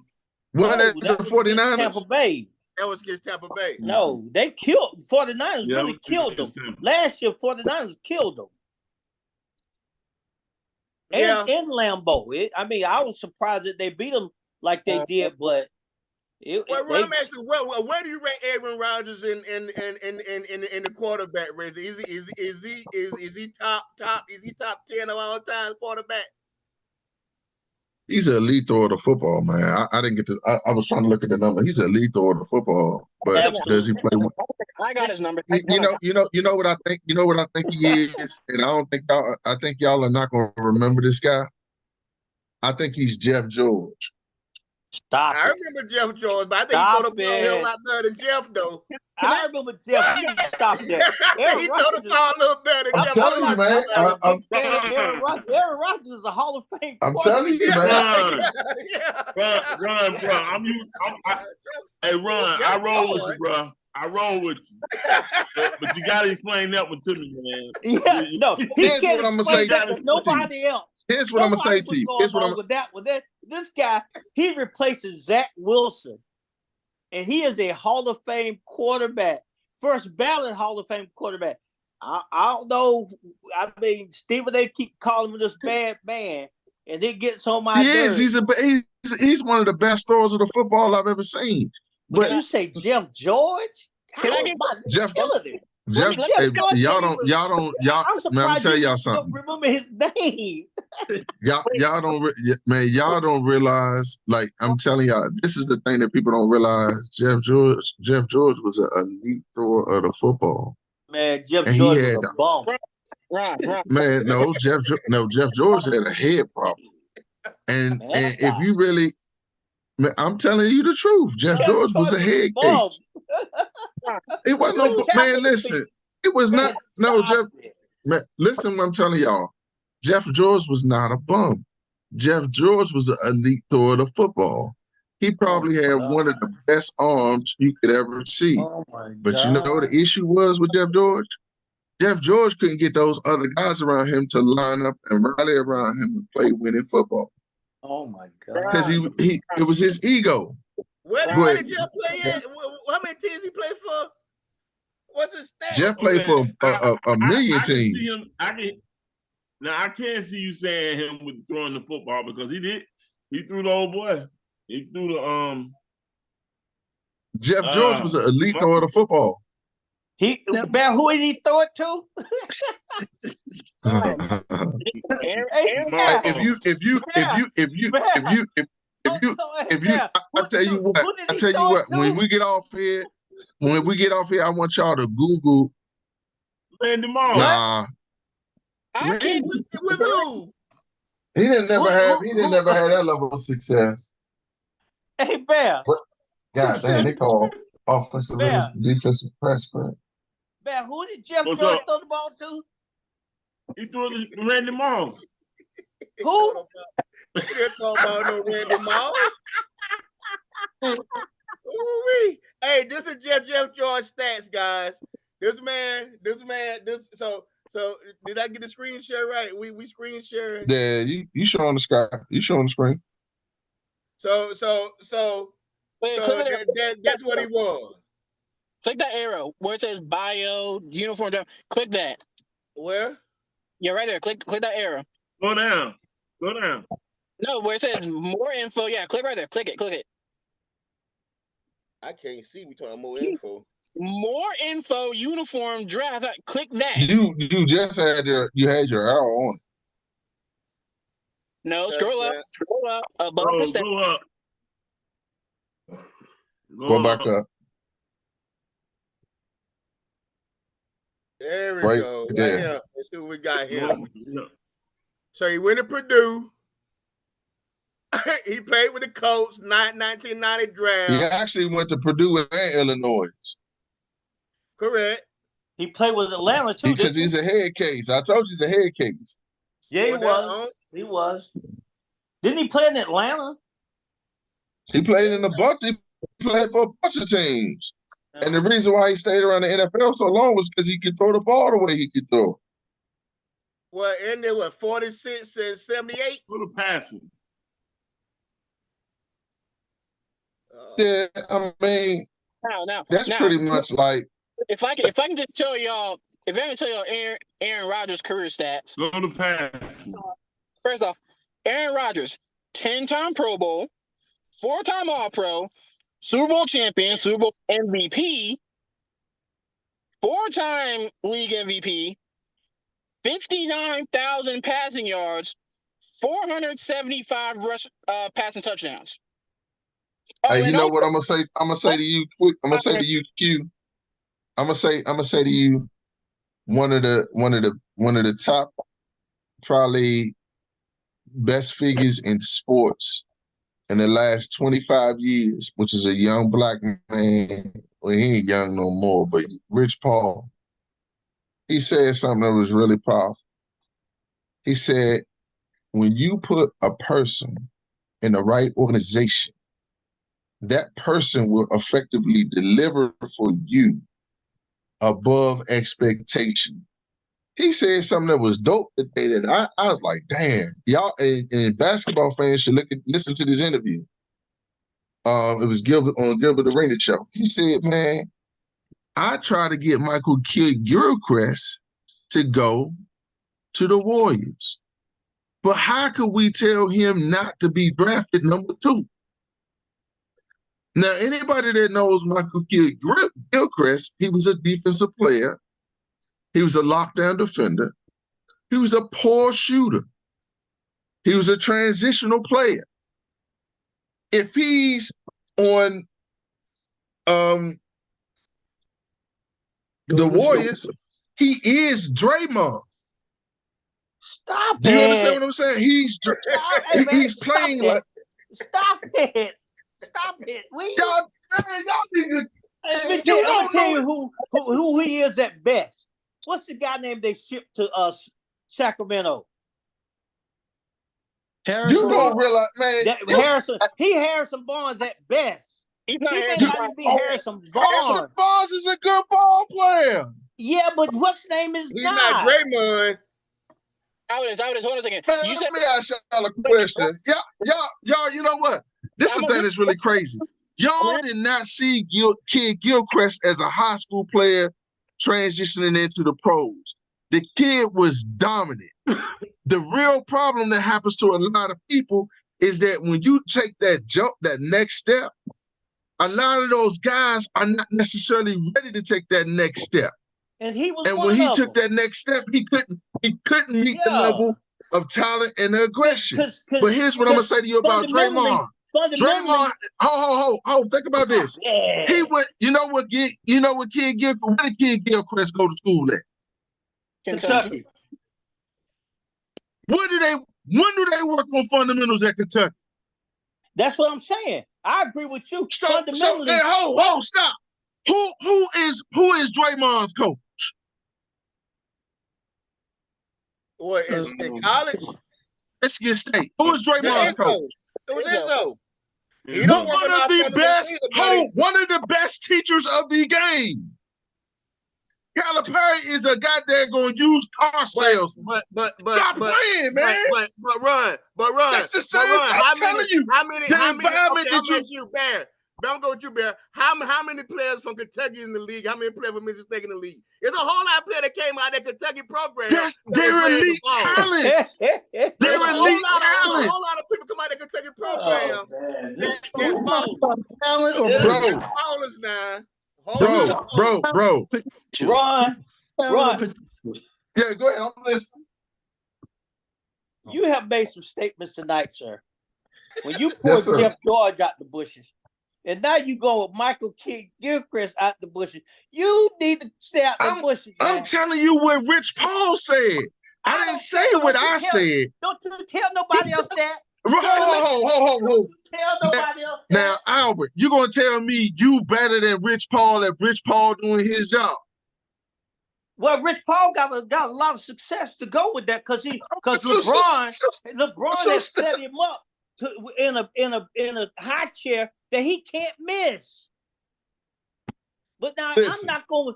wasn't that the 49ers? Tampa Bay. That was against Tampa Bay. No, they killed 49ers. Really killed them. Last year, 49ers killed them. And in Lambeau. I was surprised that they beat them like they did, but I'm asking, where do you rank Aaron Rodgers in the quarterback race? Is he top 10 of all time quarterback? He's an elite thrower of football, man. I didn't get to. I was trying to look at the number. He's an elite thrower of football, but does he play? I got his number. You know what I think. You know what I think he is, and I don't think y'all. I think y'all are not going to remember this guy. I think he's Jeff George. Stop I it. remember Jeff George, but I think he Stop throw the ball a hell it. lot better than Jeff, though. I remember Jeff. You need to stop that. I think he throw the ball a little better than I'm Jeff telling you, George. man. I'm a big fan of Ron, Aaron Rodgers. Aaron Rodgers is a Hall of Fame I'm quarterback. telling you, Yeah, man. Ron, bro. Hey, Ron, I roll with you, bro. I roll with you. But you got to explain that one to me, man. Yeah, no, he Here's can't what I'm gonna explain say that to to you. nobody else. Here's what I'm gonna say to was you. going Here's what on with that one. This guy, he replaces Zach Wilson, and he is a Hall of Fame quarterback, first ballot Hall of Fame quarterback. I don't know. I mean, Stephen, they keep calling him this bad man, and it gets on my nerves. He's one of the best throwers of the football I've ever seen. But you say Jeff George? Can I get Jeff? killing it? Jeff, Jeff hey, y'all don't. I'm Man, I'm surprised tell you y'all don't something. remember his name. Y'all don't, man. Y'all don't realize. Like I'm telling y'all, this is the thing that people don't realize. Jeff George was an elite thrower of the football. Man, Jeff And George he had, was a bum. Right. man, Jeff George had a head problem. And if you really, man, I'm telling you the truth. Jeff George was a head case. It wasn't no, man, listen. It was not, no, Jeff, man, listen what I'm telling y'all. Jeff George was not a bum. Jeff George was an elite thrower of the football. He probably had one of the best arms you could ever see. Oh my God. But you know what the issue was with Jeff George? Jeff George couldn't get those other guys around him to line up and rally around him and play winning football. Oh my God. Because it was his ego. Where did Jeff play at? How many teams he played for? What's his stats? Jeff played for a million teams. See him, I can't see you saying him with throwing the football because he did. He threw the old boy. He threw the Jeff George was an elite thrower of the football. Who did he throw it to? I tell you what, when we get off here, I want y'all to Google Randy Moss. Nah. I can't with who? He didn't never have that level of success. Hey, Bear. God damn, they call offensive and defensive press, man. Bear, who did Jeff George throw the ball to? He threw it to Randy Moss. Who? He didn't throw about no Randy Moss. Ooh-wee. Hey, this is Jeff George stats, guys. This man. So did I get the screen share right? We screen sharing. Yeah, you showing the sky. You showing the screen. So that's what he was. Click that arrow where it says bio uniform. Click that. Where? Yeah, right there. Click that arrow. Go down. No, where it says more info. Yeah, click right there. Click it. I can't see. We talking more info. More info. Uniform draft. Click that. You just had your arrow on. No, scroll up. Above the step. Go up. Go back up. There we right go. There. Right here. Let's see what we got here. So he went to Purdue. He played with the Colts, 1990 draft. He actually went to Purdue and Illinois. Correct. He played with Atlanta too. Because he's a head case. I told you he's a head case. Yeah, he was. Didn't he play in Atlanta? He played in a bunch. He played for a bunch of teams. And the reason why he stayed around the NFL so long was because he could throw the ball the way he could throw. Well, and there were 46 and 78. For the passing. Yeah, I mean, that's pretty much like. If I can just tell y'all, Aaron Rodgers' career stats. Go to pass. First off, Aaron Rodgers, 10-time Pro Bowl, 4-time All-Pro, Super Bowl champion, Super Bowl MVP, 4-time league MVP, 59,000 passing yards, 475 passing touchdowns. Hey, you know what I'm gonna say? I'm gonna say to you, quick. I'm gonna say to you, Q. I'm gonna say to you, one of the top, probably best figures in sports in the last 25 years, which is a young black man. Well, he ain't young no more, but Rich Paul, he said something that was really powerful. He said, when you put a person in the right organization, that person will effectively deliver for you above expectation. He said something that was dope today that I was like, damn, y'all and basketball fans should listen to this interview. It was Gilbert on Gilbert Arenas show. He said, man, I try to get Michael Gilchrist to go to the Warriors. But how could we tell him not to be drafted number 2? Now, anybody that knows Michael Gilchrist, he was a defensive player. He was a lockdown defender. He was a poor shooter. He was a transitional player. If he's on the Warriors, he is Draymond. Stop Do you it. understand what I'm saying? He's playing like. Stop it. Stop it. Y'all need to. I'm gonna tell you who he is at best. What's the guy name they shipped to Sacramento? Harrison. You don't realize, man. Harrison Barnes at best. He's not He may Harrison not Barnes. even be Harrison Barnes. Harrison Barnes is a good ball player. Yeah, but what's his name is He's not Draymond. Hold on a second. Man, You let said me ask y'all a question. Y'all, you know what? This is the thing that's really crazy. Y'all did not see Kid Gilchrist as a high school player transitioning into the pros. The kid was dominant. The real problem that happens to a lot of people is that when you take that jump, that next step, a lot of those guys are not necessarily ready to take that next step. And he was And one when he of took them. that next step, he couldn't meet the level of talent and the aggression. But here's what I'm gonna say to you about Draymond. Draymond, think about this. He went, you know what Kid Gilchrist, where did Kid Gilchrist go to school at? Kentucky. When do they work on fundamentals at Kentucky? That's what I'm saying. I agree with you. Stop. Who is Draymond's coach? What is in college? Michigan State. Who is Draymond's coach? It was Izzo. One of the best teachers of the game. Calipari is a goddamn going to use car sales. Stop playing, man. But run. That's the same. I'm telling you. I'm going with you, Bear. How many players from Kentucky in the league? How many players from Michigan State in the league? There's a whole lot of players that came out of that Kentucky program. They're elite talents. They're elite talents. A whole lot of people come out of the Kentucky program. Talent or ballers now. Bro. Ron. Yeah, go ahead. I'm listening. You have made some statements tonight, sir. When you pulled Jeff George out the bushes, and now you go with Michael Gilchrist out the bushes, you need to stay out the bushes. Man. I'm telling you what Rich Paul said. I didn't say what I said. Don't you tell nobody else that. Hold. Tell nobody else that. Now, Albert, you're going to tell me you better than Rich Paul at Rich Paul doing his job. Well, Rich Paul got a lot of success to go with that because LeBron has set him up in a high chair that he can't miss. But now I'm not going.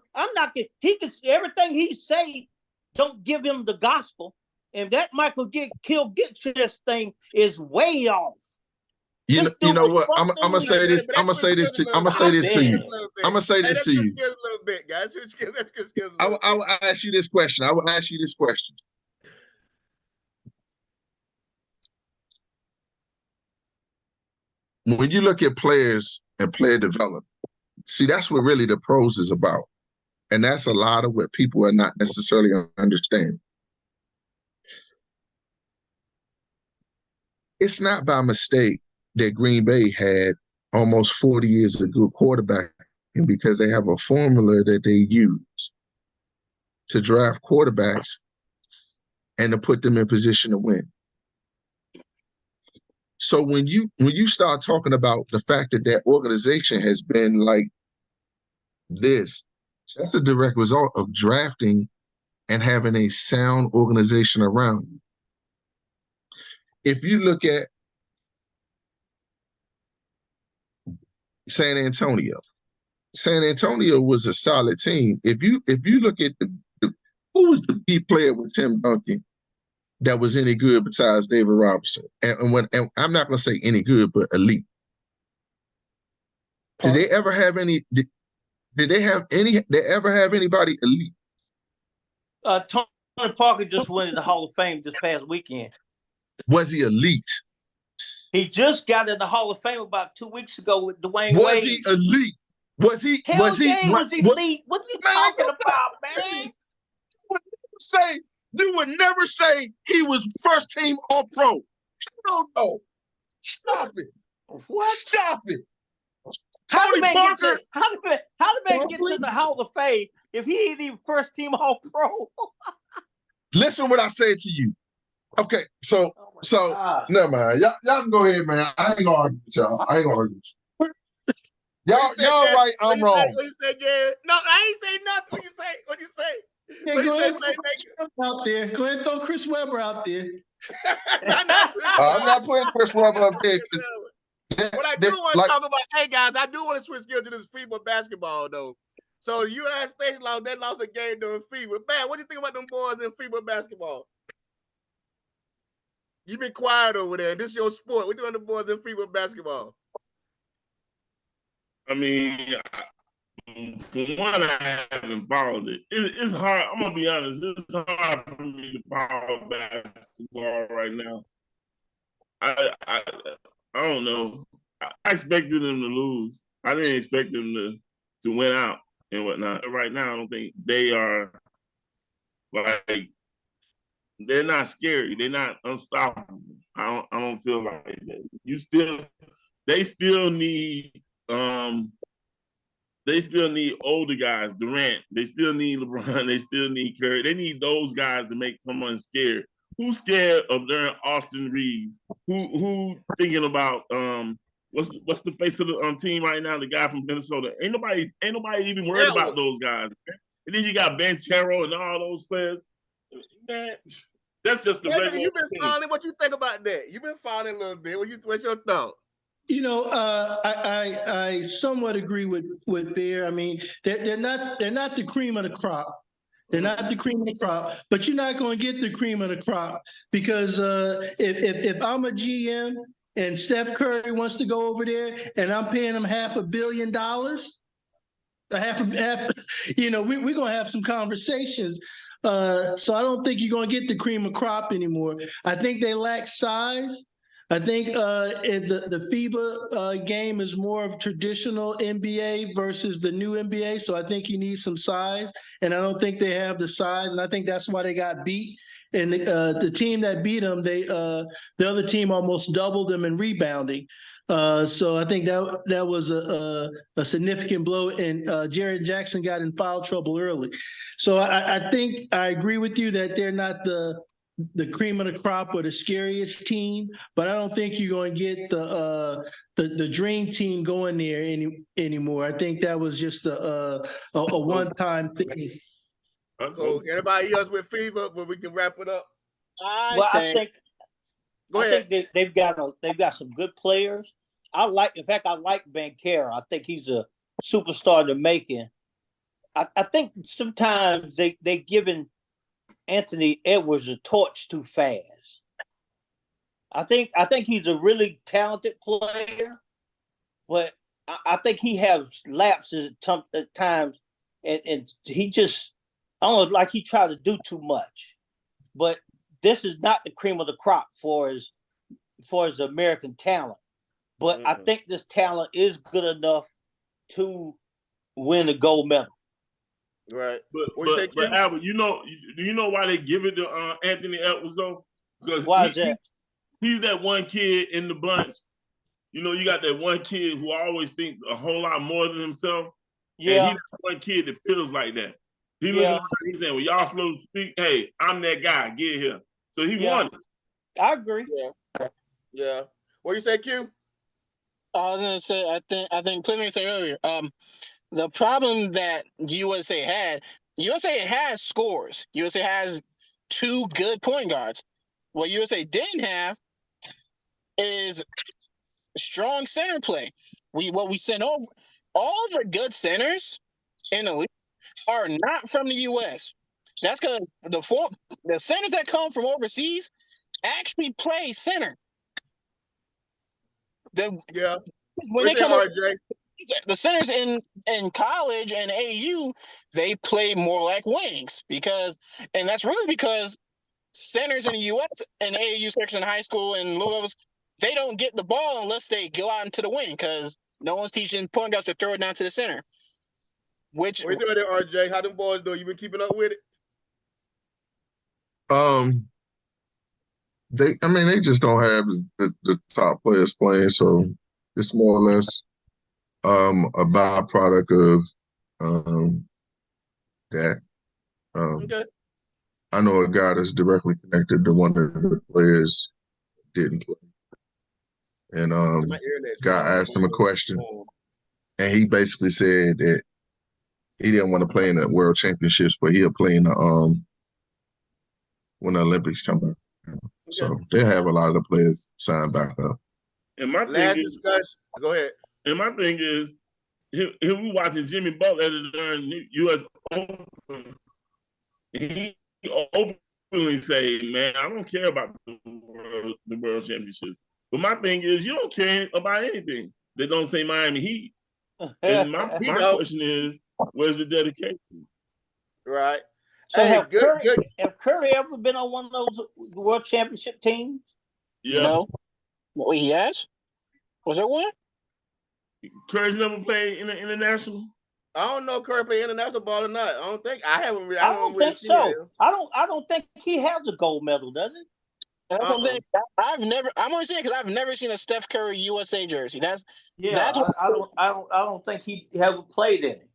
He can everything he say. Don't give him the gospel, and that Michael Gilchrist thing is way off. You know what? I'm gonna say this. I'm gonna say this to you. A little bit, guys. I will ask you this question. When you look at players and player development, see, that's what really the pros is about. And that's a lot of what people are not necessarily understanding. It's not by mistake that Green Bay had almost 40 years of good quarterback, and because they have a formula that they use to draft quarterbacks and to put them in position to win. So when you start talking about the fact that that organization has been like this, that's a direct result of drafting and having a sound organization around you. If you look at San Antonio was a solid team. If you look at who was the key player with Tim Duncan that was any good besides David Robinson, and I'm not going to say any good, but elite. Did they ever have any? Did they have any? They ever have anybody elite? Tony Parker just went in the Hall of Fame this past weekend. Was he elite? He just got in the Hall of Fame about 2 weeks ago with Dwayne Wade. Was he elite? Was he? Hell was he? Yeah, was he elite? What are you talking about, man? You would never say he was first team All Pro. No. Stop it. What? Stop it. How Tony did Parker. How did man get to the Hall of Fame if he ain't even first team All Pro? Listen what I said to you. Okay, so never mind. Y'all can go ahead, man. I ain't gonna argue with y'all. Y'all right, I'm wrong. What you say, Gary? No, I ain't say nothing. What you say? Yeah, What you say, out there. Go ahead and throw Chris Webber out there. I'm not putting Chris Webber up there. What I do want to talk about, hey guys, I do want to switch gears to this FIBA basketball though. So the United States lost a game during FIBA. Man, what do you think about them boys in FIBA basketball? You've been quiet over there. This is your sport. What do you think about the boys in FIBA basketball? I mean, for one, I haven't followed it. It's hard. I'm gonna be honest. It's hard for me to follow basketball right now. I don't know. I expected them to lose. I didn't expect them to win out and whatnot. Right now, I don't think they are like they're not scary. They're not unstoppable. I don't feel like that. They still need older guys, Durant. They still need LeBron. They still need Curry. They need those guys to make someone scared. Who's scared of their Austin Reeves? Who thinking about what's the face of the team right now? The guy from Minnesota. Ain't nobody even worried about those guys. And then you got Banchero and all those players. Man, that's just the regular. You've been following. What you think about that? You've been following a little bit. What's your thought? You know, I somewhat agree with Bear. I mean, they're not the cream of the crop. They're not the cream of the crop, but you're not going to get the cream of the crop because if I'm a GM and Steph Curry wants to go over there and I'm paying him $500 million, we're going to have some conversations. So I don't think you're going to get the cream of crop anymore. I think they lack size. I think the FIBA game is more of traditional NBA versus the new NBA. So I think you need some size, and I don't think they have the size, and I think that's why they got beat. And the team that beat them, the other team almost doubled them in rebounding. So I think that was a significant blow, and Jared Jackson got in foul trouble early. So I think I agree with you that they're not the cream of the crop or the scariest team, but I don't think you're going to get the dream team going there anymore. I think that was just a one-time thing. So anybody else with FIBA, but we can wrap it up. I think they've got some good players. I like Banchero. I think he's a superstar in the making. I think sometimes they giving Anthony Edwards a torch too fast. I think he's a really talented player, but I think he has lapses at times, and he just, I don't know, like he tried to do too much. But this is not the cream of the crop for his American talent. But I think this talent is good enough to win a gold medal. Right. But Albert, do you know why they give it to Anthony Edwards though? Because why is that? He's that one kid in the bunch. You know, you got that one kid who always thinks a whole lot more than himself. Yeah. And he's that one kid that feels like that. He looking around, he's saying, well, y'all slow to speak. Hey, I'm that guy. Get here. So he won it. I agree. Yeah. What you say, Q? I was gonna say, I think Plymouth said earlier. The problem that USA has scores. USA has two good point guards. What USA didn't have is strong center play. What we sent over, all the good centers in the league are not from the U.S. That's because the centers that come from overseas actually play center. Yeah. When What they you say, come over, RJ? the centers in college and AU, they play more like wings and that's really because centers in the U.S. and AAU section in high school and low levels, they don't get the ball unless they go out into the wing because no one's teaching point guards to throw it down to the center. Which What you doing there, RJ? How them boys do? You been keeping up with it? They just don't have the top players playing, so it's more or less a byproduct of that. Okay. I know a guy that's directly connected to one of the players didn't play, and My internet's guy kind of asked him a question, boom. and he basically said that he didn't want to play in the World Championships, but he'll play in the when the Olympics come back. Okay. So they have a lot of the players signed back up. And my Last thing is, discussion. Go ahead. and my thing is, here we watching Jimmy Butler during U.S. Open. He openly say, "Man, I don't care about the world championships." But my thing is, you don't care about anything. They don't say Miami Heat. And my question is, where's the dedication? Right. So Hey, have Curry ever been on one of those world championship teams? Yeah. No. Wait, he has? Was there one? Curry's never played in the international. I don't know Curry play international ball or not. I don't think I haven't. I don't think so. I don't think he has a gold medal, does he? I'm only saying because I've never seen a Steph Curry USA jersey. I don't think he ever played in it.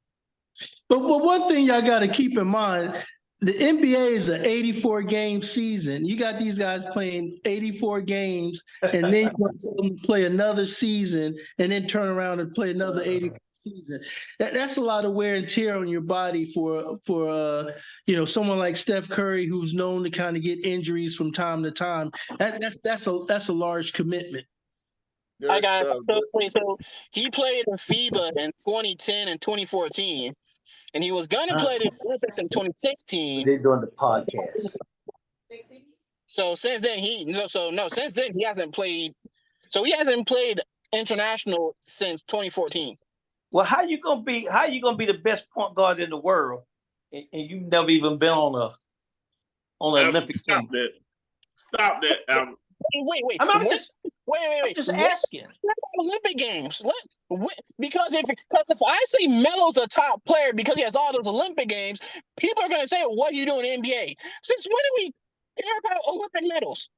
But one thing y'all got to keep in mind, the NBA is an 84 game season. You got these guys playing 84 games, and then you play another season, and then turn around and play another 84 season. That's a lot of wear and tear on your body for someone like Steph Curry, who's known to kind of get injuries from time to time. That's a large commitment. I got so he played in FIBA in 2010 and 2014. And he was going to play the Olympics in 2016. They're doing the podcast. So since then he hasn't played. So he hasn't played international since 2014. Well, how you gonna be the best point guard in the world, and you've never even been on an Olympic team? Stop that, Albert. Wait. I'm just asking. Olympic Games. Because if I say Melo's a top player because he has all those Olympic Games, people are going to say, "What are you doing in the NBA?" Since when do we care about Olympic medals?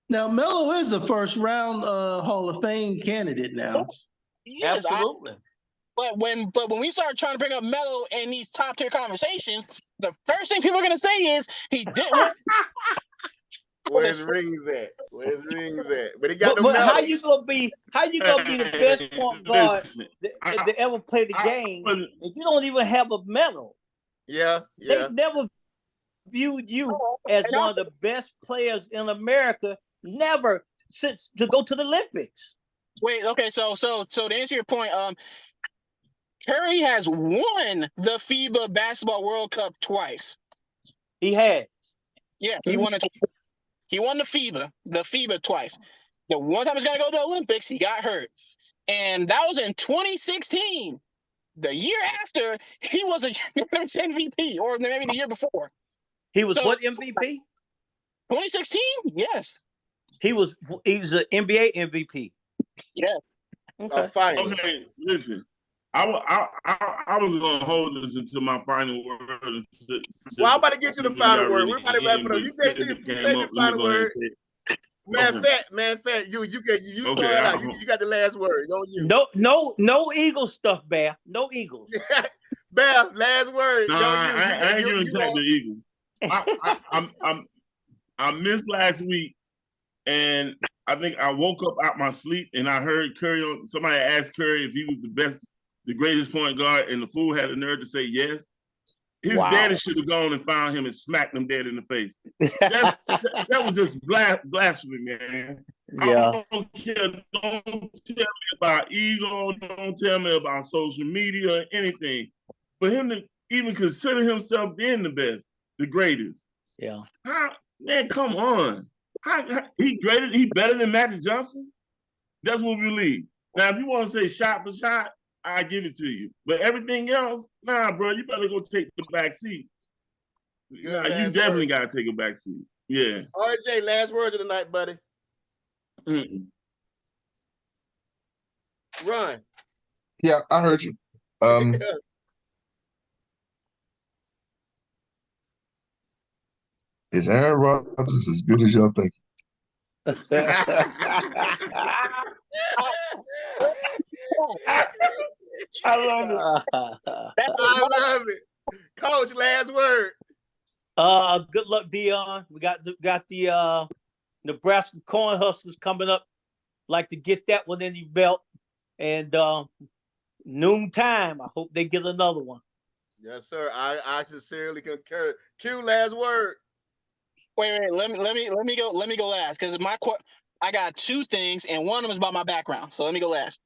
Now, Melo is a first round Hall of Fame candidate now. Yes, absolutely. But when we start trying to bring up Melo in these top tier conversations, the first thing people are going to say is he didn't win. Where's rings at? But he got but how you gonna be the best point guard that ever played the game if you don't even have a medal? Yeah. They never viewed you as one of the best players in America, never since to go to the Olympics. Wait, okay, so to answer your point, Curry has won the FIBA Basketball World Cup twice. He had. Yes, he won it. He won the FIBA twice. The one time he's going to go to the Olympics, he got hurt. And that was in 2016. The year after, he was a MVP, or maybe the year before. He was what MVP? 2016? Yes. He was an NBA MVP. Yes. Okay, listen. I was gonna hold this until my final word. Well, I'm about to get to the final word. We're about to wrap it up. You say the final word. Man, fat. You start out. You got the last word. Don't you? No Eagles stuff, Bear. No Eagles. Bear, last word. No, I ain't gonna attack the Eagles. I missed last week, and I think I woke up out my sleep and I heard Curry on. Somebody asked Curry if he was the greatest point guard, and the fool had the nerve to say yes. His daddy should have gone and found him and smacked him dead in the face. That was just blasphemy, man. Yeah. I don't care. Don't tell me about ego. Don't tell me about social media or anything. For him to even consider himself being the best, the greatest. Yeah. Man, come on. He better than Magic Johnson? That's what we believe. Now, if you want to say shot for shot, I give it to you. But everything else, nah, bro, you better go take the back seat. Nah, you definitely got to take a back seat. Yeah. RJ, last word of the night, buddy. Run. Yeah, I heard you. Is Aaron Rodgers as good as y'all think? I love it. I love it. Coach, last word. Good luck, Dion. We got the Nebraska Cornhuskers coming up. Like to get that one in your belt. And noon time, I hope they get another one. Yes, sir. I sincerely concur. Q, last word. Wait. Let me go last because I got two things and one of them is about my background. So let me go last.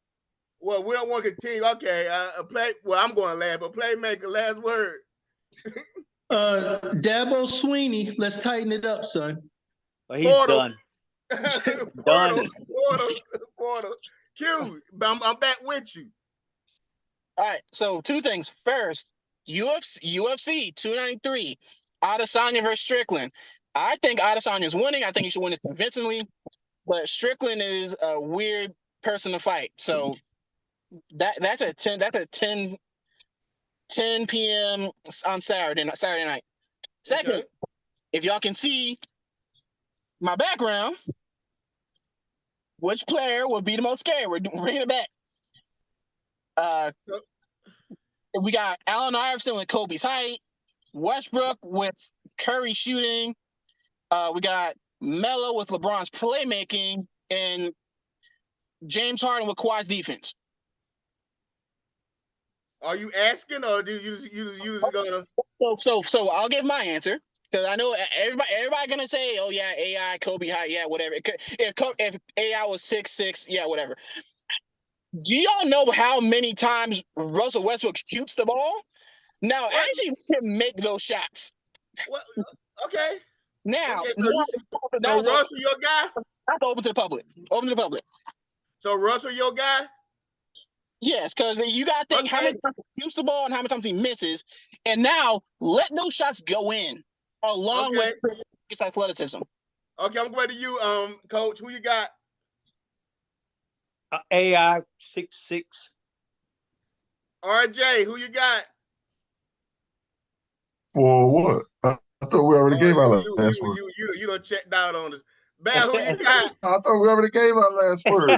Well, we don't want to continue. Okay, I'm going last, but playmaker, last word. Dabo Sweeney, let's tighten it up, son. Well, he's done. Portal. Q, I'm back with you. All right, so two things. First, UFC 293, Adesanya versus Strickland. I think Adesanya's winning. I think he should win it convincingly, but Strickland is a weird person to fight. So that's at 10 p.m. on Saturday night. Second, okay. If y'all can see my background, which player would be the most scared? We're bringing it back. We got Allen Iverson with Kobe's height, Westbrook with Curry shooting. We got Melo with LeBron's playmaking, and James Harden with Kawhi's defense. Are you asking, or do you just gonna? So I'll give my answer because I know everybody gonna say, oh yeah, AI, Kobe height, yeah, whatever. If AI was 6'6", yeah, whatever. Do y'all know how many times Russell Westbrook shoots the ball? Now, actually, we can make those shots. Well, okay. Now, so Russell, your guy? That's open to the public. Open to the public. So Russell, your guy? Yes, because you got to think how many times he shoots the ball and how many times he misses, and now let those shots go in along with his athleticism. Okay, I'm going to you, Coach. Who you got? AI 6'6". RJ, who you got? For what? I thought we already gave our last word. You done checked out on us. Bam, who you got? I thought we already gave our last word.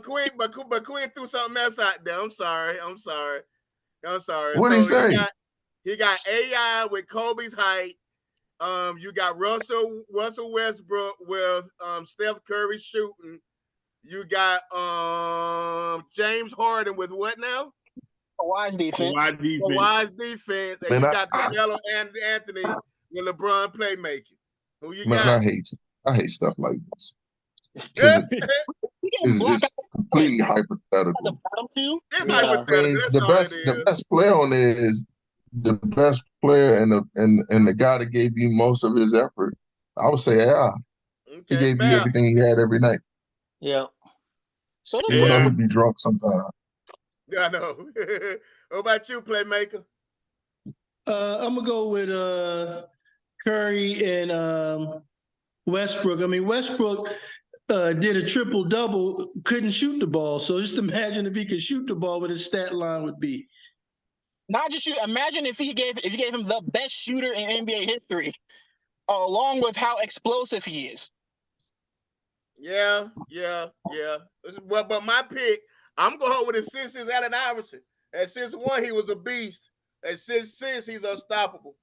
Quinn threw something else out there. I'm sorry. What did he say? He got AI with Kobe's height. You got Russell Westbrook with Steph Curry shooting. You got James Harden with what now? Kawhi's defense. Kawhi's defense. And you got Carmelo Anthony with LeBron playmaking. Who you got? I hate stuff like this. It's just completely hypothetical. The best player on there is the best player and the guy that gave you most of his effort. I would say AI. He gave you everything he had every night. Yeah. So even though he'd be drunk sometimes. Yeah, I know. What about you, playmaker? I'm gonna go with Curry and Westbrook. I mean, Westbrook did a triple-double, couldn't shoot the ball. So just imagine if he could shoot the ball, what his stat line would be. Not just shoot. Imagine if you gave him the best shooter in NBA history, along with how explosive he is. Yeah. Well, but my pick, I'm going with it since it's Allen Iverson. And since one, he was a beast. And since he's unstoppable.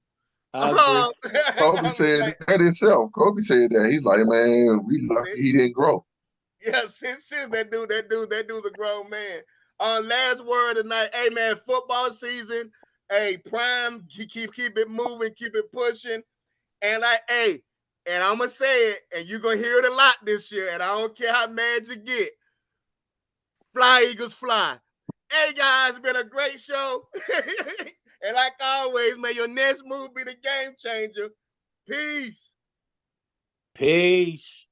I agree. Kobe said that himself. Kobe said that. He's like, man, we lucky he didn't grow. Yeah, since that dude's a grown man. Last word tonight. Hey man, football season. Hey, prime, keep it moving, keep it pushing. And and I'm gonna say it, and you're gonna hear it a lot this year, and I don't care how mad you get. Fly, Eagles, fly. Hey guys, it's been a great show. And like always, may your next move be the game changer. Peace. Peace.